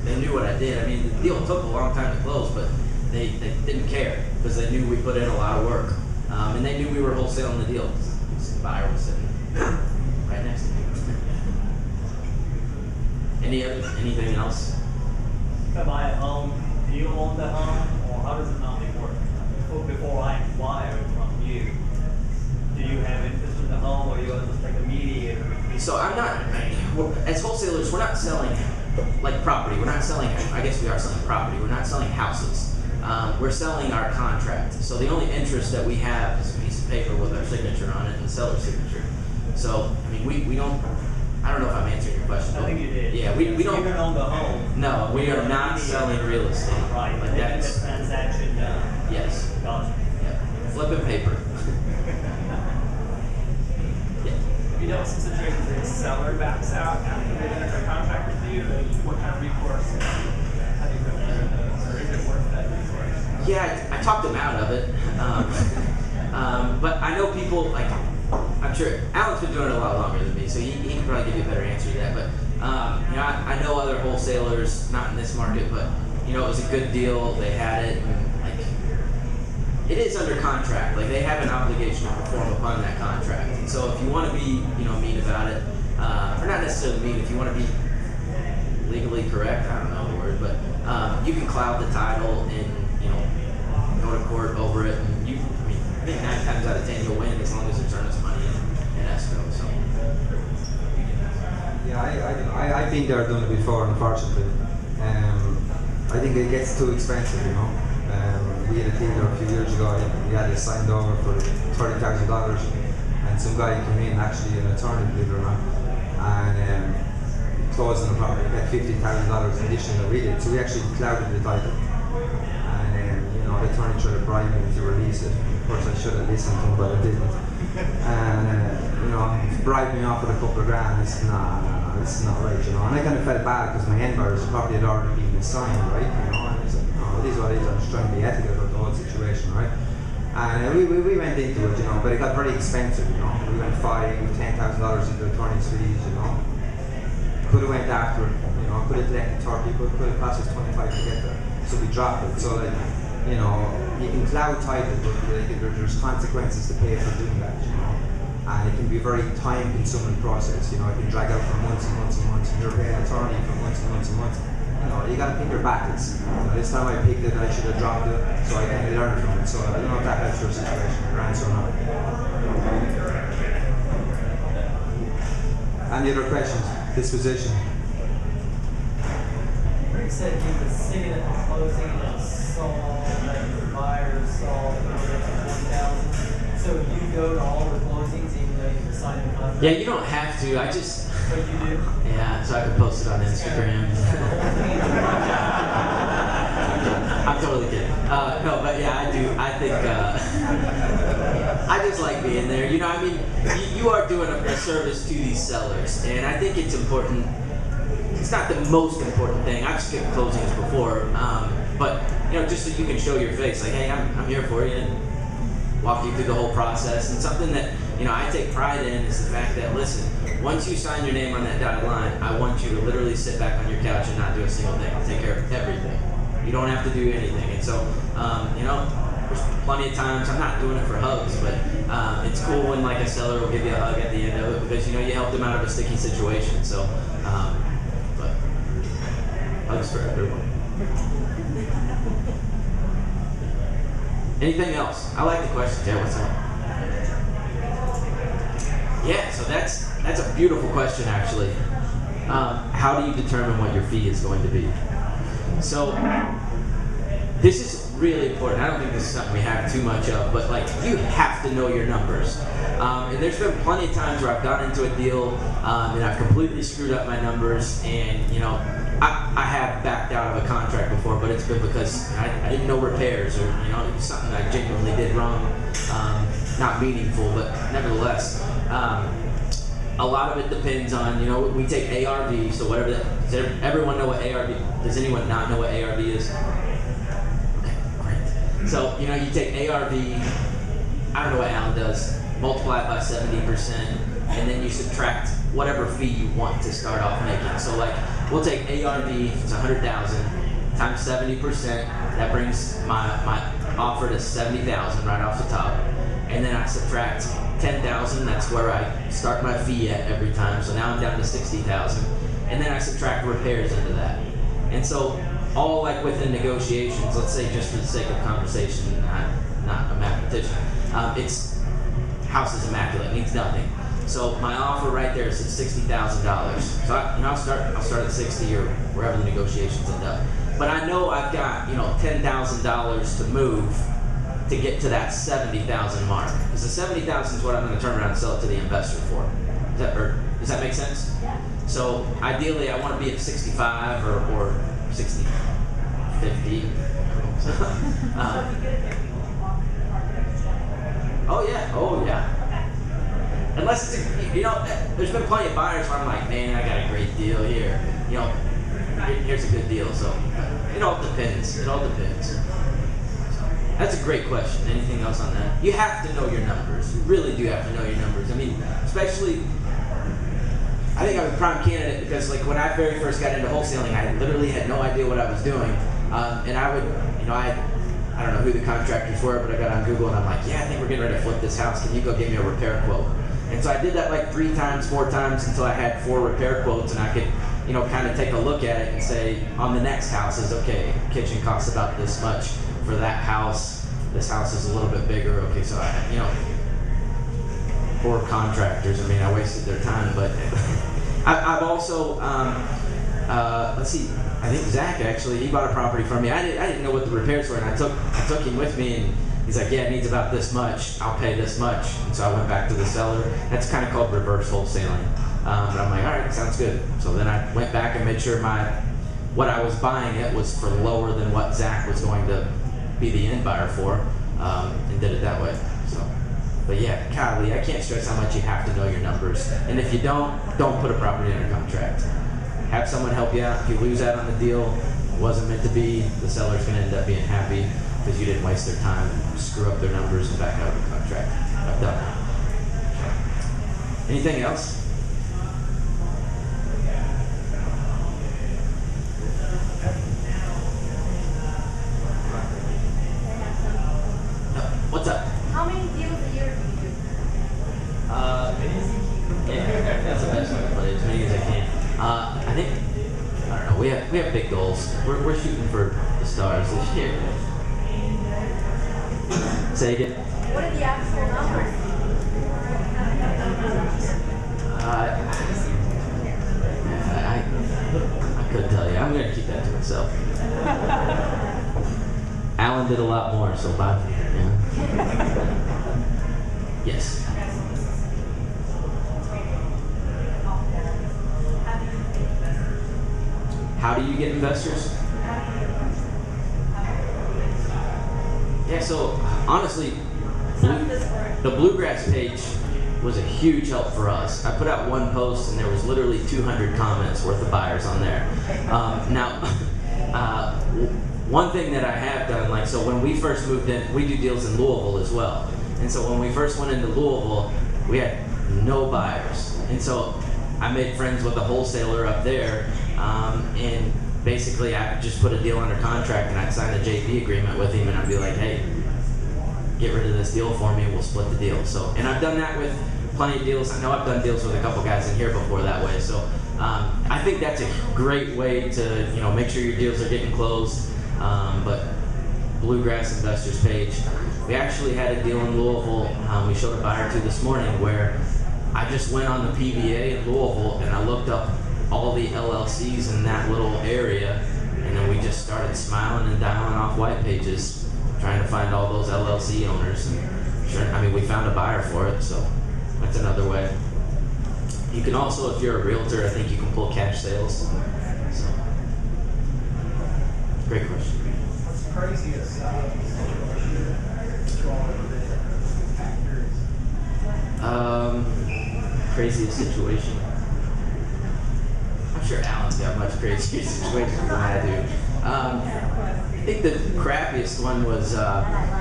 They knew what I did. The deal took a long time to close, but they didn't care because they knew we put in a lot of work, and they knew we were wholesaling the deal. The buyer was sitting right next to me. Anything else? If I buy a home, do you own the home, or how does it normally work? Before I acquire it from you, do you have interest in the home, or you are just like a mediator? So as wholesalers, we're not selling like property. We're not selling, I guess we are selling property. We're not selling houses. We're selling our contract. So the only interest that we have is a piece of paper with our signature on it and the seller's signature. So, we don't, I don't know if I'm answering your question. I think you did. Yeah, we You don't. don't own the home. No, we are not selling real estate. Right, Like making the that's, transaction done. yes. Gotcha. Yeah. Flipping paper. Yeah. Have you dealt with some situations where the seller backs out after they enter a contract with you? And what kind of recourse have you go through those, or is it worth that recourse? Yeah, I talked him out of it. But I know people, I'm sure Alan's been doing it a lot longer than me, so he can probably give you a better answer to that. But I know other wholesalers, not in this market, but it was a good deal. They had it, and it is under contract. Like, they have an obligation to perform upon that contract. And so if you want to be mean about it, or not necessarily mean, if you want to be legally correct, I don't know the word, but you can cloud the title and go to court over it, and I think 9 times out of 10 you'll win as long as it's earnest money in escrow. So. Yeah, I've been there, done it before, unfortunately. I think it gets too expensive, we had a deal there a few years ago. I think we had it signed over for $30,000, and some guy came in, actually an attorney, believe it or not, and closed on the property, got $50,000 additional we did. So we actually clouded the title. The attorney tried to bribe me to release it. Of course, I should have listened to him, but I didn't. And bribed me off with a couple of grand. This is not right, And I kind of felt bad because my end buyer's property had already been assigned, right? And it's like, no, it is what it is. I'm just trying to be ethical about the whole situation, right? And we went into it, but it got very expensive, We went $5,000, $10,000 into attorney's fees, Could have went after it, could have taken 30, could have cost us 25 to get there. so we dropped it. So like, you know, you can cloud title, but like, there's consequences to pay for doing that, you know. And it can be a very time-consuming process. You know, it can drag out for months and months and months, and you're paying an attorney for months and months and months. You know, you got to pick your battles. You know, this time I picked it, I should have dropped it, so I can learn from it. So I don't know if that helps your situation, your answer or not. Any other questions? Disposition. Rick said he was sitting at the closing and saw that the buyer saw the $1,000. So you go to all the closings even though you signed the contract? Yeah, you don't have to. I just. But you do? Yeah, so I can post it on Instagram. I'm totally kidding. No, but yeah, I do. I think I just like being there. You know, I mean, you are doing a service to these sellers, and I think it's important. It's not the most important thing. I've skipped closings before, but you know, just so you can show your face, like, hey, I'm here for you, and walk you through the whole process. And something that I take pride in is the fact that, listen, once you sign your name on that dotted line, I want you to literally sit back on your couch and not do a single thing. I'll take care of everything. You don't have to do anything. And so, there's plenty of times, I'm not doing it for hugs, but it's cool when like a seller will give you a hug at the end of it because, you helped them out of a sticky situation. So, but hugs for everyone. Anything else? I like the question. Yeah, what's up? Yeah, so that's a beautiful question, actually. How do you determine what your fee is going to be? So this is really important. I don't think this is something we have too much of, but like you have to know your numbers. And there's been plenty of times where I've gotten into a deal and I've completely screwed up my numbers, and I have backed out of a contract before, but it's been because I didn't know repairs, or it was something I genuinely did wrong. Not meaningful, but nevertheless. A lot of it depends on, we take ARV, so whatever that, does everyone know what ARV, does anyone not know what ARV is? Okay, great. So, you take ARV, I don't know what Alan does, multiply it by 70%, and then you subtract whatever fee you want to start off making. So like, we'll take ARV, it's 100,000, times 70%, that brings my offer to 70,000 right off the top, and then I subtract 10,000, that's where I start my fee at every time. So now I'm down to 60,000, and then I subtract repairs into that. And so all like within negotiations, let's say just for the sake of conversation, I'm not a mathematician, it's house is immaculate, needs nothing. So my offer right there is at $60,000. So I'll start at 60 or wherever the negotiations end up. But I know I've got $10,000 to move to get to that 70,000 mark, because the 70,000 is what I'm going to turn around and sell it to the investor for. Does that make sense? So ideally, I want to be at 65 or 60, 50. Oh yeah. Unless it's there's been plenty of buyers where I'm like, man, I got a great deal here. Here's a good deal. So it all depends. That's a great question. Anything else on that? You have to know your numbers. You really do have to know your numbers. I mean, especially, I think I'm a prime candidate because like when I very first got into wholesaling, I literally had no idea what I was doing. And I would, I don't know who the contractors were, but I got on Google and I'm like, yeah, I think we're getting ready to flip this house. Can you go give me a repair quote? And so I did that like 3 times, 4 times until I had 4 repair quotes, and I could, kind of take a look at it and say, on the next house is okay, kitchen costs about this much. For that house, this house is a little bit bigger. Okay, so poor contractors. I mean, I wasted their time, but I've also, let's see. I think Zach actually, he bought a property from me. I didn't know what the repairs were, and I took him with me, and he's like, yeah, it needs about this much. I'll pay this much. And so I went back to the seller. That's kind of called reverse wholesaling. But I'm like, all right, sounds good. So then I went back and made sure what I was buying it was for lower than what Zach was going to be the end buyer for, and did it that way. So, but yeah, golly, I can't stress how much you have to know your numbers. And if you don't put a property under contract. Have someone help you out. If you lose out on the deal, it wasn't meant to be, the seller's going to end up being happy because you didn't waste their time, screw up their numbers, and back out of the contract. I've done that. Anything else? we have big goals. We're shooting for the stars this year. Say again. What are the actual numbers? I couldn't tell you. I'm gonna keep that to myself. Alan did a lot more, so Bob. Yeah. Yes. How do you get investors? Yeah, so honestly, the Bluegrass page was a huge help for us. I put out one post and there was literally 200 comments worth of buyers on there. One thing that I have done, like, so when we first moved in, we do deals in Louisville as well. And so when we first went into Louisville, we had no buyers. And so I made friends with a wholesaler up there, and basically I just put a deal under contract and I'd sign a JV agreement with him and I'd be like, hey, get rid of this deal for me and we'll split the deal. So, and I've done that with plenty of deals. I know I've done deals with a couple guys in here before that way. So I think that's a great way to, you know, make sure your deals are getting closed. But Bluegrass Investors page, we actually had a deal in Louisville we showed a buyer to this morning where I just went on the PVA in Louisville and I looked up all the LLCs in that little area, and then we just started smiling and dialing off white pages, trying to find all those LLC owners. And sure, I mean, we found a buyer for it, so that's another way. You can also, if you're a realtor, I think you can pull cash sales. So, great question. What's the craziest craziest situation? I'm sure Alan's got much crazier situations than I do. I think the crappiest one was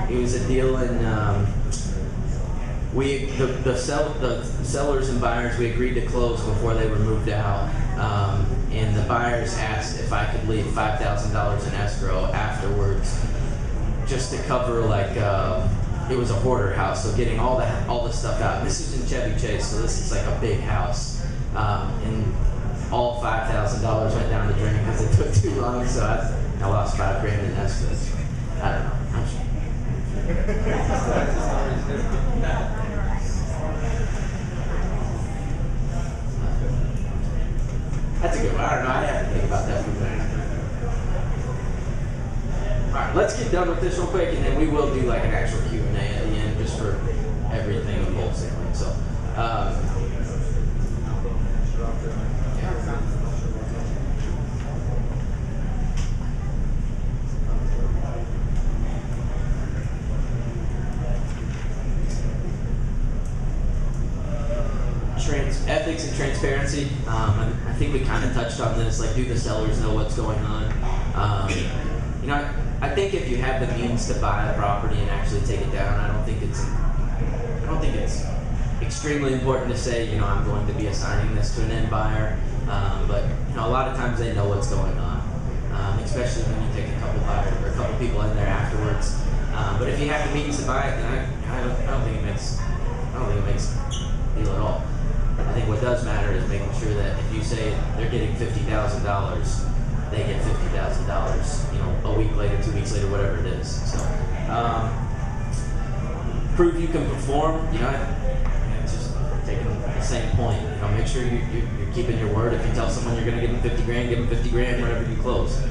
it was a deal in the sellers and buyers, we agreed to close before they were moved out, and the buyers asked if I could leave $5,000 in escrow afterwards, just to cover, like, it was a hoarder house, so getting all the stuff out. This is in Chevy Chase, so this is like a big house, and all $5,000 went down the drain because it took too long, so I lost $5 grand in escrow. I don't know. I'm sure. That's a good one. I don't know. I have to think about that for a minute. All right, let's get done with this real quick, and then we will do like an actual Q&A at the end, just for everything of wholesaling. So, ethics and transparency. I think we kind of touched on this. Like, do the sellers know what's going on? You know, I think if you have the means to buy a property and actually take it down, I don't think it's extremely important to say, you know, I'm going to be assigning this to an end buyer. But you know, a lot of times they know what's going on, especially when you take a couple buyers or a couple people in there afterwards. But if you have the means to buy it, then I don't think it makes a deal at all. I think what does matter is making sure that if you say they're getting $50,000, they get $50,000, you know, a week later, 2 weeks later, whatever it is. So, prove you can perform, you know, it's just taking the same point. You know, make sure you're keeping your word. If you tell someone you're going to give them 50 grand, give them 50 grand whenever you close.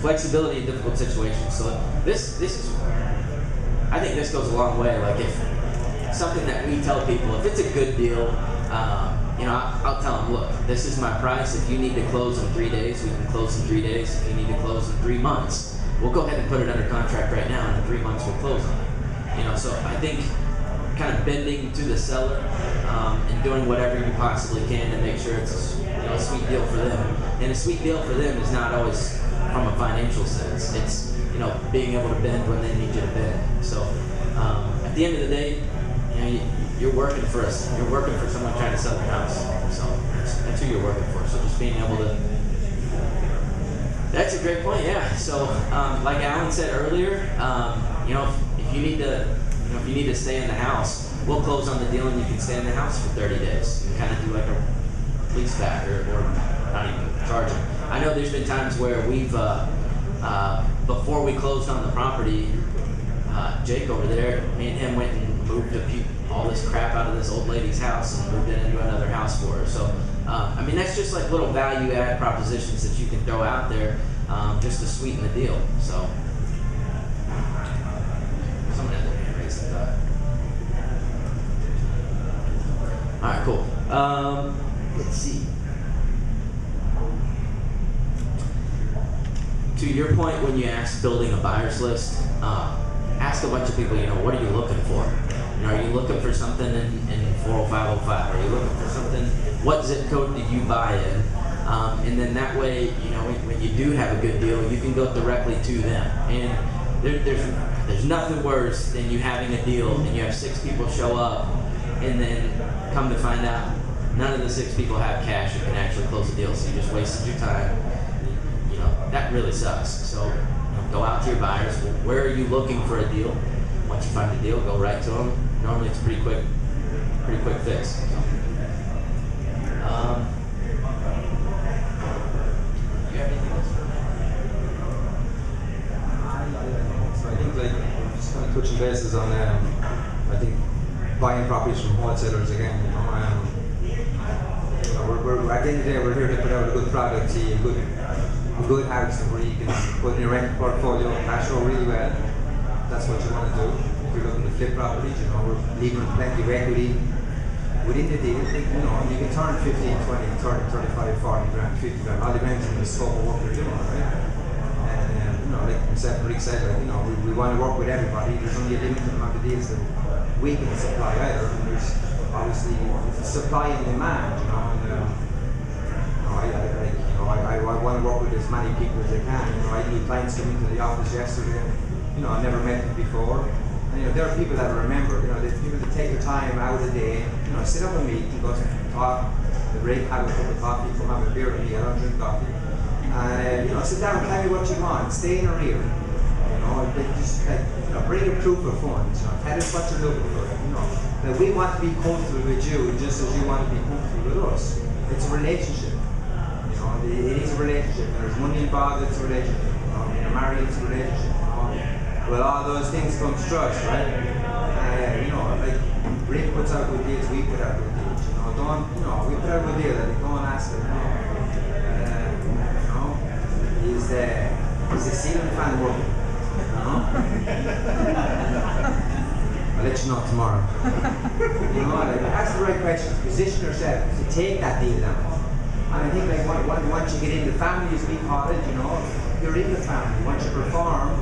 Flexibility in difficult situations. So this is, I think this goes a long way. Like, if something that we tell people, if it's a good deal, you know, I'll tell them, look, this is my price. If you need to close in 3 days, we can close in 3 days. If you need to close in 3 months, we'll go ahead and put it under contract right now, and in 3 months we'll close on it. You know, so I think kind of bending to the seller and doing whatever you possibly can to make sure it's, you know, a sweet deal for them. And a sweet deal for them is not always from a financial sense. It's, you know, being able to bend when they need you to bend. So at the end of the day, you know, you're working for us. You're working for someone trying to sell their house. So that's who you're working for. So just being able to. That's a great point. Yeah. So like Alan said earlier, you know, if you need to, you know, if you need to stay in the house, we'll close on the deal and you can stay in the house for 30 days. And kind of do like a lease back or not even charge them. I know there's been times where we've, before we closed on the property, Jake over there, me and him went and moved all this crap out of this old lady's house and moved it into another house for her. So, I mean, that's just like little value add propositions that you can throw out there just to sweeten the deal. So, someone had their hand raised, I thought. All right, cool. Let's see. To your point, when you ask building a buyer's list, ask a bunch of people, what are you looking for? Are you looking for something in 40505? Are you looking for something, what zip code do you buy in? And then that way, when you do have a good deal, you can go directly to them. And there's nothing worse than you having a deal and you have 6 people show up and then come to find out none of the 6 people have cash and can actually close the deal, so you just wasted your time. That really sucks. So go out to your buyers. Where are you looking for a deal? Once you find a deal, go right to them. Normally it's a pretty quick fix. So, you have anything else? So I think just kind of touching bases on I think buying properties from wholesalers again. We're at the end of the day, we're here to put out a good product to you, a good house where you can put in your rental portfolio, cash flow really well. That's what you want to do. If you're looking to flip properties, we're leaving plenty of equity within the deal. You can turn 15, 20, 30, 35, 40 grand, 50 grand, all depends on the scope of what you're doing, right? And like myself and Rick said, we want to work with everybody. There's only a limited amount of deals that we can supply either. And there's obviously supply and demand, I want to work with as many people as I can. I had new clients come into the office yesterday. I never met them before. And there are people that I remember. There's people that take the time out of the day. Sit up with me and go to talk. The break, have a cup of coffee, come have a beer with me. I don't drink coffee. And sit down and tell me what you want. Stay in your ear. Just bring your proof of funds. Tell us what you're looking for. That we want to be comfortable with you just as you want to be comfortable with us. It's a relationship. It is a relationship. There's money involved, it's a relationship. When you're married, it's a relationship. Well, all those things come to trust, right? Like Rick puts out good deals, we put out good deals. We put out good deals. Don't ask them. Is the ceiling fan working? I'll let you know tomorrow. Ask the right questions. Position yourself to take that deal down. And I think once you get in the family, as we call it, you're in the family. Once you perform,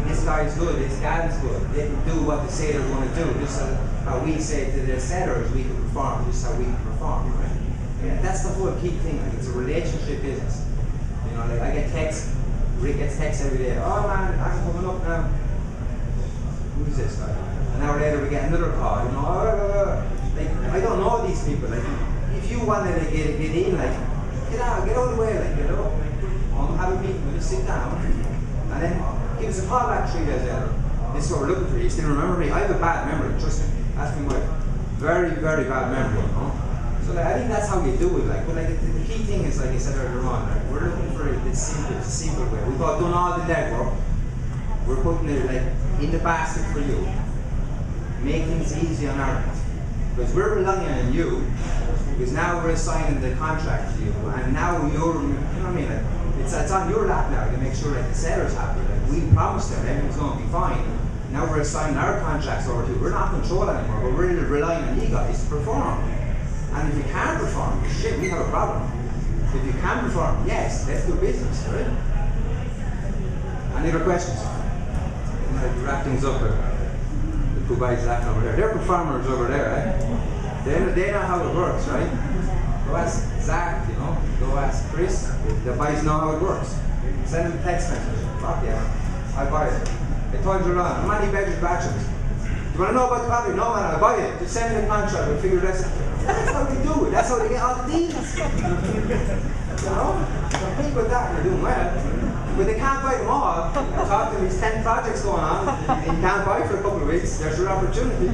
this guy's good, this gal's good. They can do what they say they're going to do. Just how we say to the sellers, we can perform. Just how we can perform, right? Yeah, that's the whole key thing. It's a relationship business. I get texts. Rick gets texts every day. Oh man, I'm coming up now. Who's this guy? An hour later, we get another call. I don't know these people. If you wanted to get in, get out of the way, have a meeting with us, sit down, and then give us a call back 3 days later. This is what we're looking for. You still remember me? I have a bad memory, trust me. Ask me why. Very, very bad memory, So I think that's how you do it. But the key thing is, like I said earlier on, we're looking for it's a simple way. We've done all the legwork. We're putting it in the basket for you. Make things easy on our end. Because we're relying on you, because now we're assigning the contract to you, and now it's on your lap now to make sure that the seller's happy. We promised them everything's going to be fine. Now we're assigning our contracts over to you. We're not in control anymore, but we're relying on you guys to perform. And if you can't perform, shit, we have a problem. If you can perform, yes, let's do business, right? Any other questions? I'm going to wrap things up here. The two guys laughing over there. They're performers over there, right? They know how it works, right? Go ask Zach, go ask Chris. The guys know how it works. Send them a text message. Fuck yeah, I'll buy it. I told you wrong. How many bedroom bachelors? Do you want to know about the property? No man, I'll buy it. Just send me the contract, we'll figure this out. That's how they do it. That's how they get all the deals. Compete with that and they're doing well. But they can't buy them all. I talked to them, there's 10 projects going on, and you can't buy for a couple of weeks. There's your opportunity.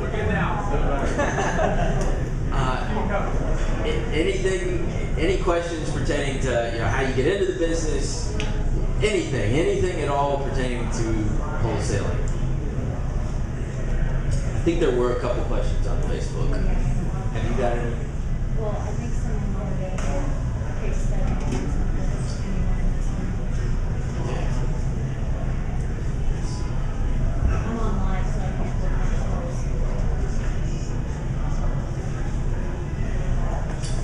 We're good now. any questions pertaining to how you get into the business, anything at all pertaining to wholesaling. I think there were a couple questions on Facebook. Have you got any? Well, I think someone wanted a case study or something. I'm online, so I can't look at those.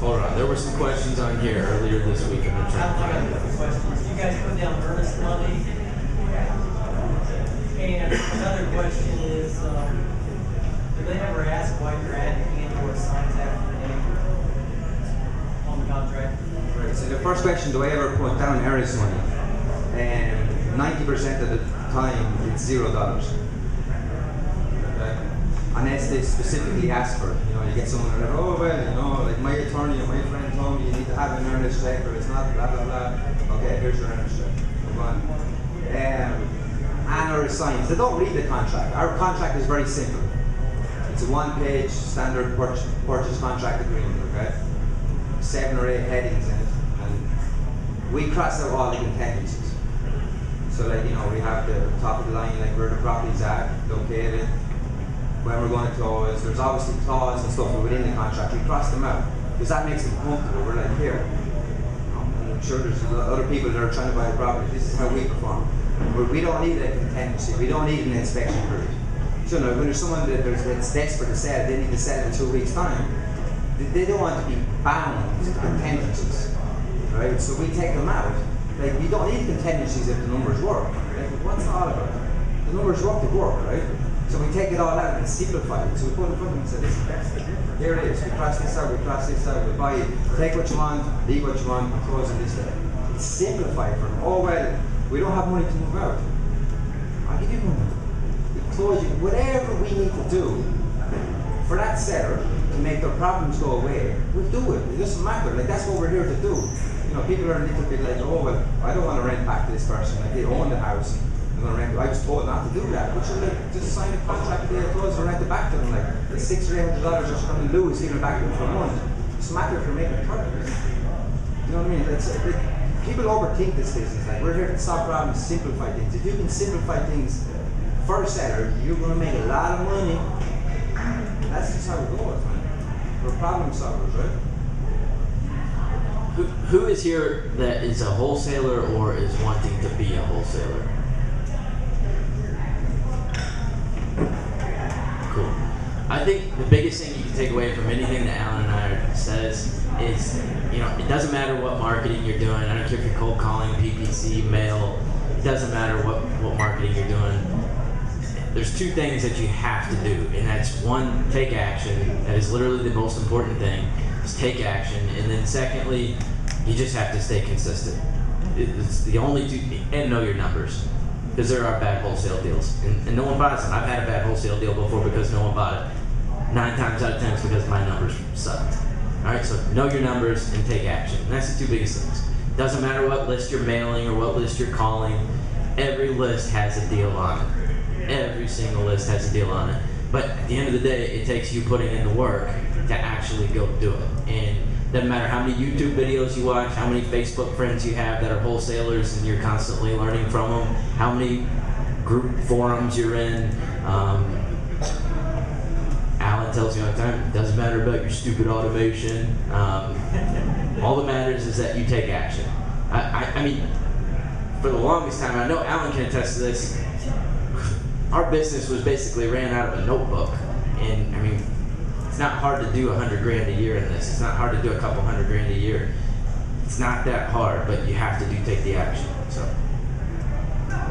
Hold on, there were some questions on here earlier this week. I'm gonna try to I got find a couple them. questions. You guys put down earnest money. And another question is, do they ever ask why you're adding and/or signs after the name on the contract? Right, so the first question, do I ever put down earnest money? 90% of the time, it's $0. Okay? Unless they specifically ask for it. You get someone like, oh, well, like my attorney or my friend told me you need to have an earnest check or it's not, blah, blah, blah. Okay, here's your earnest check. Move on. And our signs. They don't read the contract. Our contract is very simple. It's a one-page standard purchase contract agreement, okay? 7 or 8 headings in it, and we cross out all the contingencies. So, like, we have the top of the line, like where the properties are located, when we're going to close. There's obviously clauses and stuff within the contract. We cross them out because that makes them comfortable. We're like, here. And I'm sure there's other people that are trying to buy a property. This is how we perform. We don't need a contingency. We don't need an inspection period. So when there's someone that's desperate to sell, they need to sell in 2 weeks' time. They don't want to be bound to contingencies, right? So we take them out. Like, you don't need contingencies if the numbers work. Like, what's it all about? The numbers work, they work, right? So we take it all out and simplify it. So we put it in front of them and say, listen, here it is. We cross this out, we cross this out, we buy it. Take what you want, leave what you want, and close on this day. It's simplified for them. Oh, well, we don't have money to move out. I'll give you money. We close you. Whatever we need to do for that seller to make their problems go away, we'll do it. It doesn't matter. Like, that's what we're here to do. People are a little bit like, oh, well, I don't want to rent back to this person. Like, they own the house. I'm going to rent it. I was told not to do that. But you're like, just sign a contract the day it closes and rent it back to them. Like, it's $600 or $800 you're going to lose giving it back to them for a month. It's a matter if you're making profit. You know what I mean? People overthink this business. Like, we're here to solve problems, simplify things. If you can simplify things for a seller, you're going to make a lot of money. That's just how it goes, man. We're problem solvers, right? Who is here that is a wholesaler or is wanting to be a wholesaler? Cool. I think the biggest thing you can take away from anything that Alan and I says is, it doesn't matter what marketing you're doing. I don't care if you're cold calling, PPC, mail. It doesn't matter what marketing you're doing. There's 2 things that you have to do, and that's 1, take action. That is literally the most important thing, is take action. And then secondly, you just have to stay consistent. It's the only 2, and know your numbers. Because there are bad wholesale deals, and no one buys them. I've had a bad wholesale deal before because no one bought it. 9 times out of 10 it's because my numbers sucked. Alright, so know your numbers and take action. And that's the 2 biggest things. Doesn't matter what list you're mailing or what list you're calling, every list has a deal on it. Every single list has a deal on it. But at the end of the day, it takes you putting in the work to actually go do it. And doesn't matter how many YouTube videos you watch, how many Facebook friends you have that are wholesalers and you're constantly learning from them, how many group forums you're in. Alan tells you all the time, it doesn't matter about your stupid automation. All that matters is that you take action. I mean, for the longest time, I know Alan can attest to this, our business was basically ran out of a notebook. And I mean, it's not hard to do $100 grand a year in this. It's not hard to do a couple $100 grand a year. It's not that hard, but you have to take the action. So,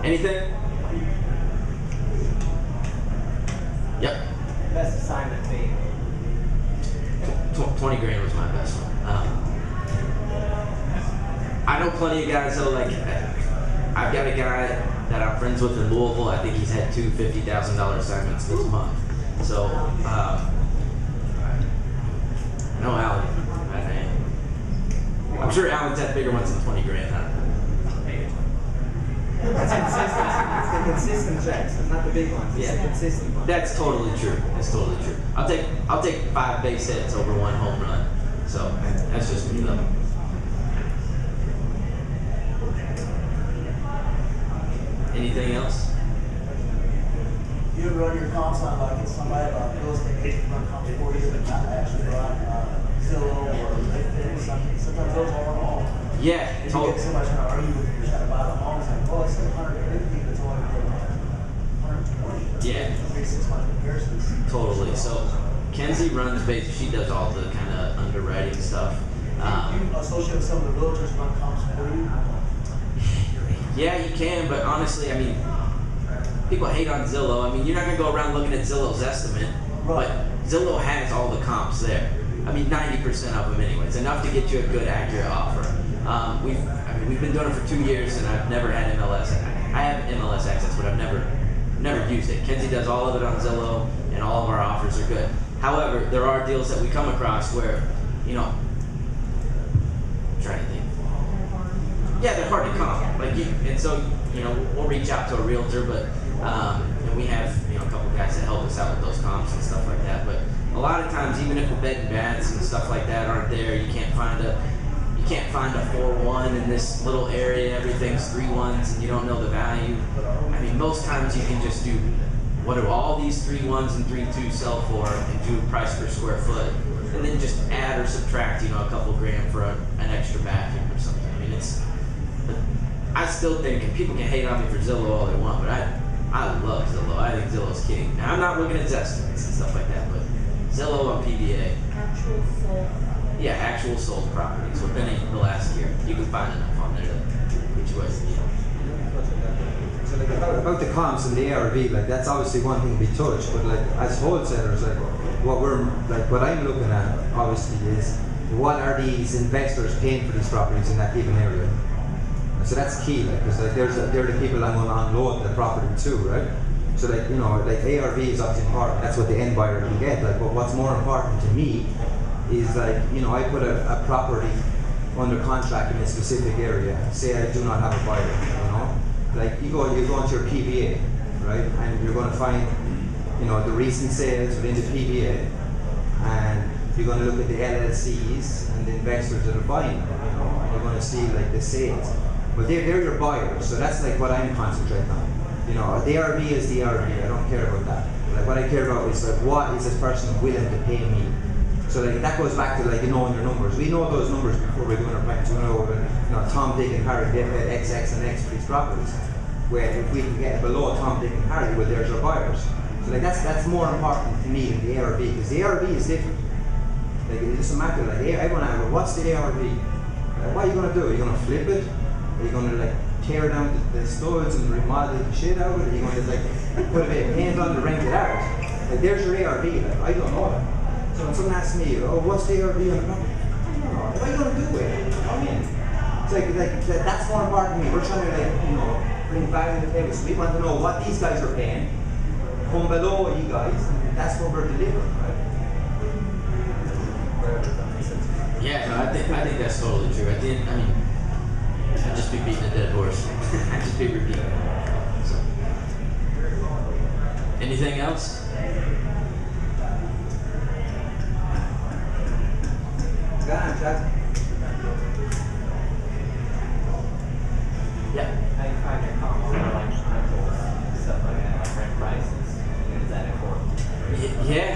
anything? Yep. Best assignment fee. 20 grand was my best one. I know plenty of guys though, like, I've got a guy that I'm friends with in Louisville. I think he's had 2 $50,000 assignments this month. So, no, Alan. I'm sure Alan's had bigger ones than 20 grand, huh? It's consistency. It's the consistent checks. It's not the big ones. It's the consistent ones. That's totally true. That's totally true. I'll take 5 base hits over 1 home run. So that's just me though. Anything else? You ever run your comps on get somebody real estate agent to run comps for you, but not actually run Zillow or LinkedIn? Sometimes those aren't all. Yeah, If you get somebody trying to argue with you, trying to buy the home, it's like, well, it's like 150, but it's only 120. Yeah. Big 6 month comparisons. Totally. So Kenzie runs she does all the kind of underwriting stuff. You associate with some of the realtors run comps for you? Yeah, you can, but honestly, I mean, people hate on Zillow. I mean, you're not gonna go around looking at Zillow's estimate, but Zillow has all the comps there. I mean, 90% of them, anyways, enough to get you a good, accurate offer. We've been doing it for 2 years, and I've never had MLS. I have MLS access, but I've never used it. Kenzie does all of it on Zillow, and all of our offers are good. However, there are deals that we come across where, I'm trying to think. Yeah, they're hard to comp. We'll reach out to a realtor, but and we have a couple guys that help us out with those comps and stuff like that. But a lot of times, even if the bed and baths and stuff like that aren't there, you can't find a 4-1 in this little area. Everything's 3-1s, and you don't know the value. I mean, most times you can just do what do all these 3-1s and 3-2s sell for, and do price per square foot, and then just add or subtract, a couple grand for an extra bathroom or something. I mean, I still think, and people can hate on me for Zillow all they want, but I love Zillow. I think Zillow's king. Now, I'm not looking at Zestimates and stuff like that, but Zillow on PBA. Actual sold. Yeah, actual sold properties within the last year. You can find enough on there to put you as So about the comps and the ARV, that's obviously one thing we touch, but as wholesalers, what I'm looking at obviously is what are these investors paying for these properties in that given area. So that's key, because they're the people I'm going to unload the property to, right? So ARV is obviously important. That's what the end buyer can get. But what's more important to me is I put a property under contract in a specific area. Say I do not have a buyer, you go into your PBA, right? And you're going to find, the recent sales within the PBA, and you're going to look at the LLCs and the investors that are buying them, and you're going to see the sales. But they're your buyers, so that's what I'm concentrating on. The ARV is the ARV. I don't care about that. What I care about is what is this person willing to pay me. So that goes back to knowing your numbers. We know those numbers before we're doing our plans. We know Tom, Dick, and Harry, they paid X, X, and X for these properties. Where if we can get below Tom, Dick, and Harry, well, there's our buyers. So that's more important to me than the ARV, because the ARV is different. It's just a matter everyone asks, what's the ARV? What are you going to do? Are you going to flip it? Are you going to tear down the studs and remodel the shit out of it? Are you going to put a bit of paint on to rent it out? There's your ARV. I don't know that. So when someone asks me, what's the ARV on the property? I don't know. What are you going to do with it? It's that's more important to me. We're trying to bring value to the table. So we want to know what these guys are paying, come below you guys, and that's what we're delivering, right? Yeah, no, I think that's totally true. At the end, I'd just be beating a dead horse. I'd just be repeating it. So. Anything else? Yeah. How you find your comps for rentals, stuff like that, rent prices? Is that important? Yeah,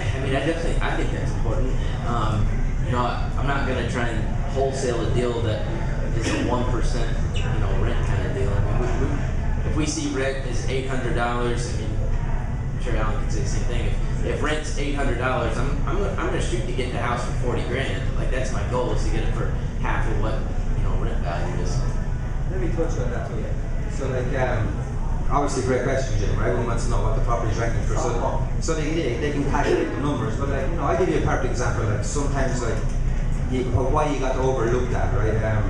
I think that's important. I'm not gonna try and wholesale a deal that is a 1%, rent kind of deal. If we see rent is $800, I'm sure Alan can say the same thing. If rent's $800, I'm gonna shoot to get the house for 40 grand. That's my goal, is to get it for half of what rent value is. Let me touch on that too. So obviously great question, Jim. Right? Everyone wants to know what the property's renting for. So they can calculate the numbers. But I'll give you a perfect example. Sometimes why you got overlooked at, right?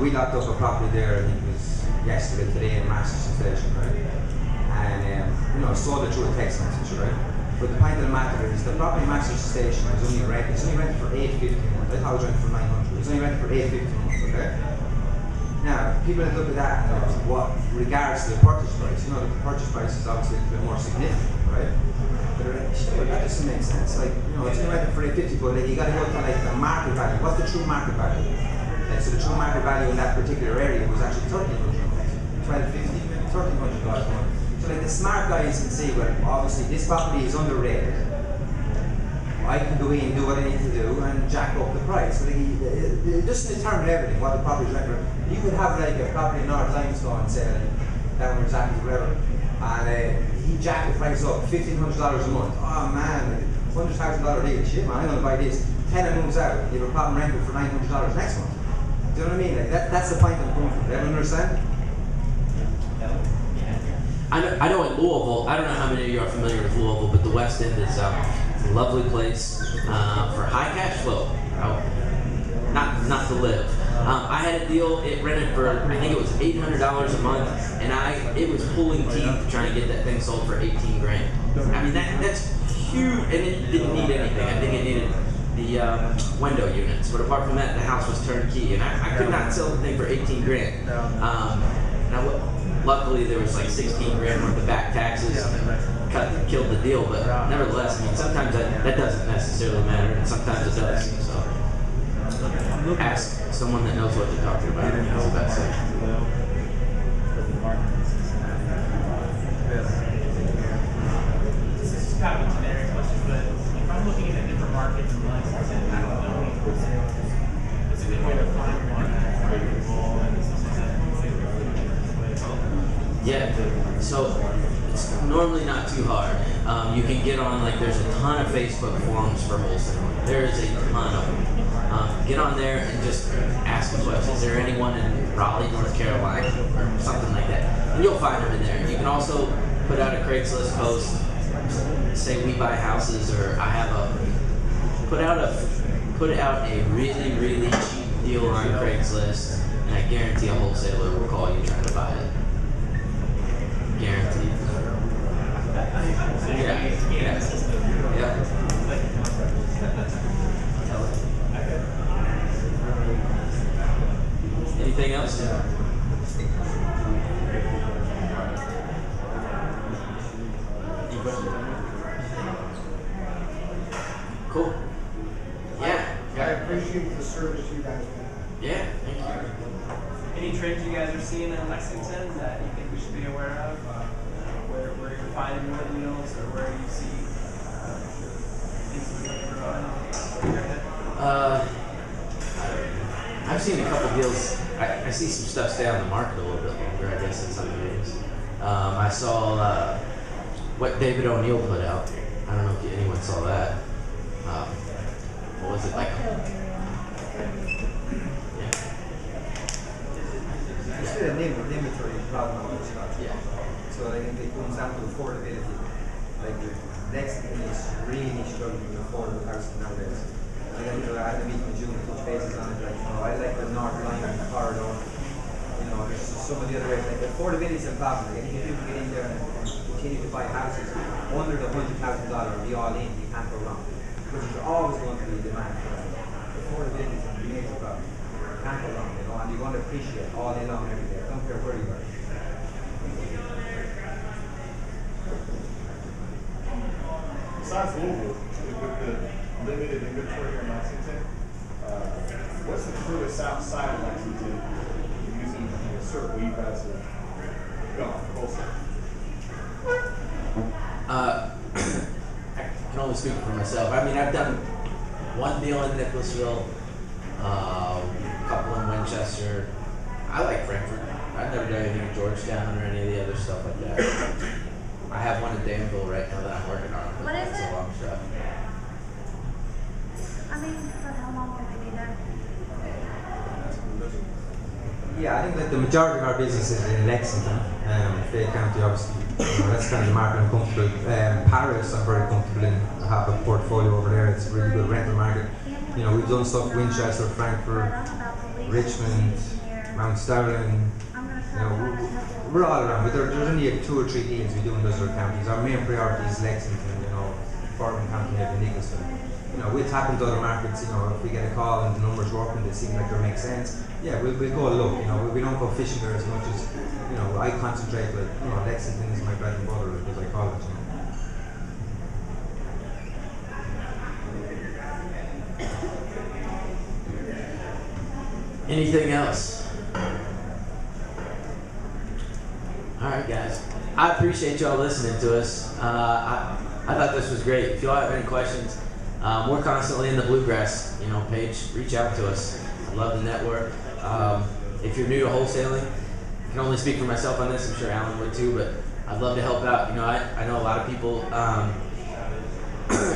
We locked up a property there. I think it was yesterday, today in Manchester Station, right? And sold it through a text message, right? But the point of the matter is the property in Manchester Station is only rented. It's only rented for $850 a month. I thought it was rented for $900. It's only rented for $850 a month. Okay. Now, people that look at that and what regards to the purchase price, the purchase price is obviously a bit more significant, right? They're like, sure, that doesn't make sense. Like, you know, it's going to rent it for 850, but like, you got to go to like the market value. What's the true market value? Like, so the true market value in that particular area was actually $1,300, $1,250, $1,300 a month. So like the smart guys can see, well, obviously this property is underrated. I can go in and do what I need to do and jack up the price. So like, it doesn't determine everything, what the property is rented for. You could have like a property in North Limestone, say, down where exactly whatever, and he jacked the price up, $1,500 a month. Oh man, $100,000 deal, shit man, I'm gonna buy this. Tenant moves out, you have a problem renting for $900 next month. Do you know what I mean? Like that's the point I'm coming from. Do you understand? I know in Louisville, I don't know how many of you are familiar with Louisville, but the West End is a lovely place for high cash flow. Not to live. I had a deal, it rented for, I think it was $800 a month, and it was pulling teeth to try and get that thing sold for 18 grand. I mean, that's huge, and it didn't need anything. I think it needed the window units, but apart from that, the house was turnkey, and I could not sell the thing for 18 grand. Luckily, there was like 16 grand worth of back taxes, killed the deal, but nevertheless, I mean, sometimes that doesn't necessarily matter, and sometimes it does. So ask someone that knows what they're talking about. That's the best thing. This is kind of a generic question, but if I'm looking at a different market in Lexington, I don't know any wholesale. It's a good way to find one that's reputable and Yeah, so it's normally not too hard. You can get on, like, there's a ton of Facebook forums for wholesaling. There is a ton of them. Get on there and just ask a question. Is there anyone in Raleigh, North Carolina, or something like that? And you'll find them in there. You can also put out a Craigslist post, say we buy houses, or I have put out a really, really cheap deal on Craigslist, and I guarantee a wholesaler will call you trying to buy it. Guaranteed. Yeah. Anything else? Cool. Yeah. I appreciate the service you guys have. Yeah, thank you. Any trends you guys are seeing in Lexington that you think we should be aware of? Where you're finding more deals, or where you see things moving around? I've seen a couple deals. I see some stuff stay on the market a little bit longer, I guess, in some areas. I saw what David O'Neill put out. I don't know if anyone saw that. What was it like? It's still an inventory problem on each lot. Yeah. So I think it comes down to affordability. Like the Lexington is really struggling with affordable housing nowadays. Like, I had a meeting with June to touch bases on it. Like, you know, I like the North Line corridor. You know, there's some of the other ways. Like affordability is a problem. Like, if you get in there and continue to buy houses under the $100,000 and be all in, you can't go wrong. Because there's always going to be demand for that. Affordability is a major problem. You can't go wrong, you know, and you're going to appreciate all day long every day. I don't care where you are. Besides Louisville, with the limited inventory here in Lexington, what's the truest outside of Lexington using a circle you guys have gone wholesale? I can only speak for myself. I mean, I've done one deal in Nicholasville, a couple in Winchester. I like Frankfurt. I've never done anything in Georgetown or any of the other stuff like that. I have one in Danville right now that I'm working on. But What is that's it? a long shot. I mean, for how long will we be there? Yeah, I think that the majority of our business is in Lexington, Fahey County, obviously. You know, that's kind of the market I'm comfortable with. Paris, I'm very comfortable in. I have a portfolio over there. It's a really good rental market. You know, we've done stuff Winchester, Frankfurt, Richmond, Mount Sterling. You know, we're all around. But there's only 2 or 3 deals we do in those other counties. Our main priority is Lexington, you know, Bourbon County, and Nicholson. You know, we'll tap into other markets, you know, if we get a call and the numbers work and they seem like they make sense, yeah, we'll go and look, you know, we don't go fishing there as much as, you know, I concentrate, like, you know, Lexington is my bread and butter, as I call it, you know. Anything else? All right, guys. I appreciate y'all listening to us. I thought this was great. If y'all have any questions, we're constantly in the Bluegrass, page. Reach out to us. I love the network. If you're new to wholesaling, I can only speak for myself on this. I'm sure Alan would too, but I'd love to help out. I know a lot of people, a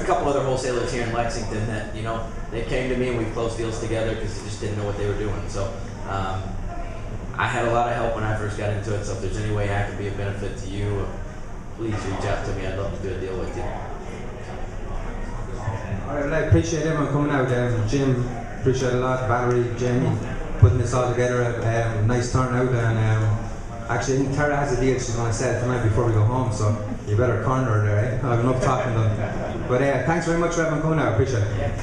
couple other wholesalers here in Lexington that, they came to me and we've closed deals together because they just didn't know what they were doing. So I had a lot of help when I first got into it. So if there's any way I can be a benefit to you, please reach out to me. I'd love to do a deal with you. All right, well, I appreciate everyone coming out. Jim, appreciate a lot. Valerie, Jamie, putting this all together. Nice turnout. And actually, I think Tara has a deal she's going to sell tonight before we go home. So you better corner her there, eh? I've enough talking done. But thanks very much for everyone coming out. Appreciate it.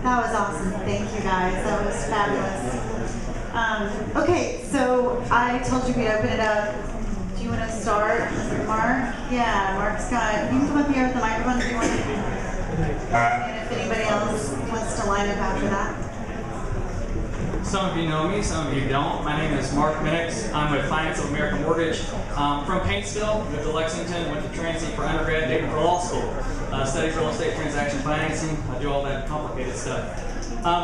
That was awesome. Thank you guys. That was fabulous. Okay, so I told you we'd open it up. Do you want to start, Mark? Yeah, Mark's got. You can come up here with the microphone if you want. And if anybody else wants to line up after that. Some of you know me, some of you don't. My name is Mark Minix. I'm with Finance of America Mortgage. From Paintsville, went to Lexington, went to Trinity for undergrad, Dayton for law school. Studied real estate transaction financing. I do all that complicated stuff.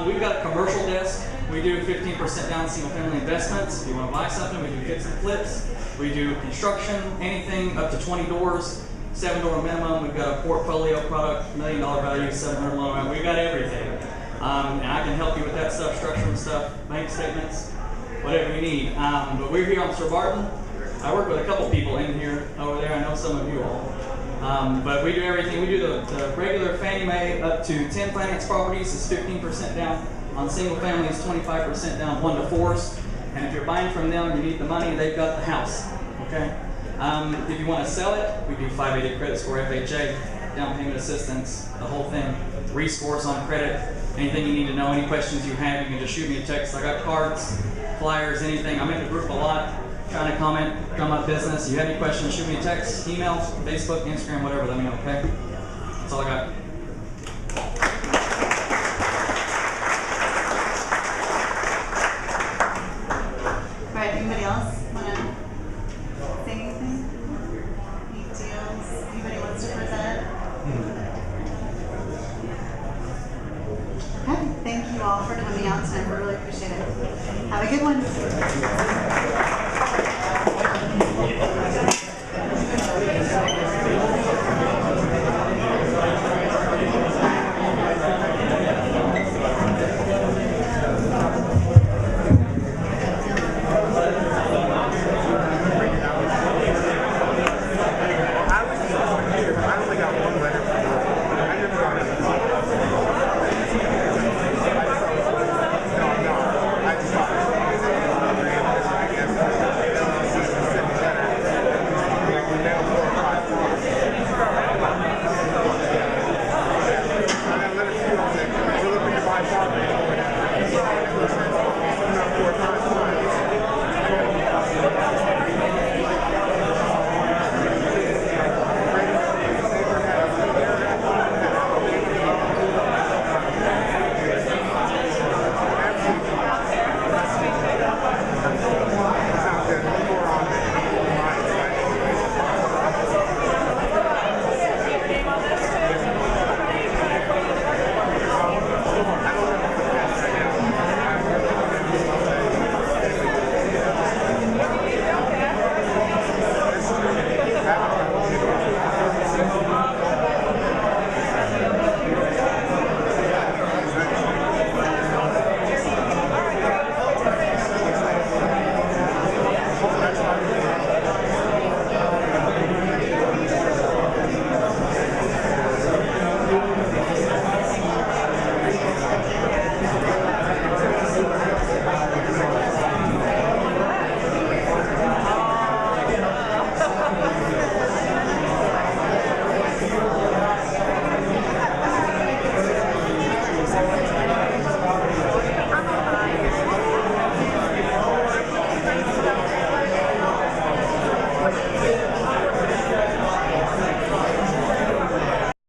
We've got a commercial desk. We do 15% down single family investments. If you want to buy something, we do fix and flips. We do construction, anything up to 20 doors, 7-door minimum. We've got a portfolio product, $1 million value, 700 loan amount. We've got everything. And I can help you with that stuff, structuring stuff, bank statements, whatever you need. But we're here on Sir Barton. I work with a couple people in here over there. I know some of you all. But we do everything. We do the regular Fannie Mae up to 10 finance properties is 15% down. On single families, 25% down, 1 to 4s. And if you're buying from them, you need the money, they've got the house. Okay? If you want to sell it, we do 580 credit score, FHA, down payment assistance, the whole thing. Rescores on credit. Anything you need to know, any questions you have, you can just shoot me a text. I got cards, flyers, anything. I'm in the group a lot, trying to comment, drum up business. If you have any questions, shoot me a text, email, Facebook, Instagram, whatever, let me know, okay? That's all I got. All right, anybody else want to say anything? Any deals? Anybody wants to present? Okay, thank you all for coming out tonight. We really appreciate it. Have a good one.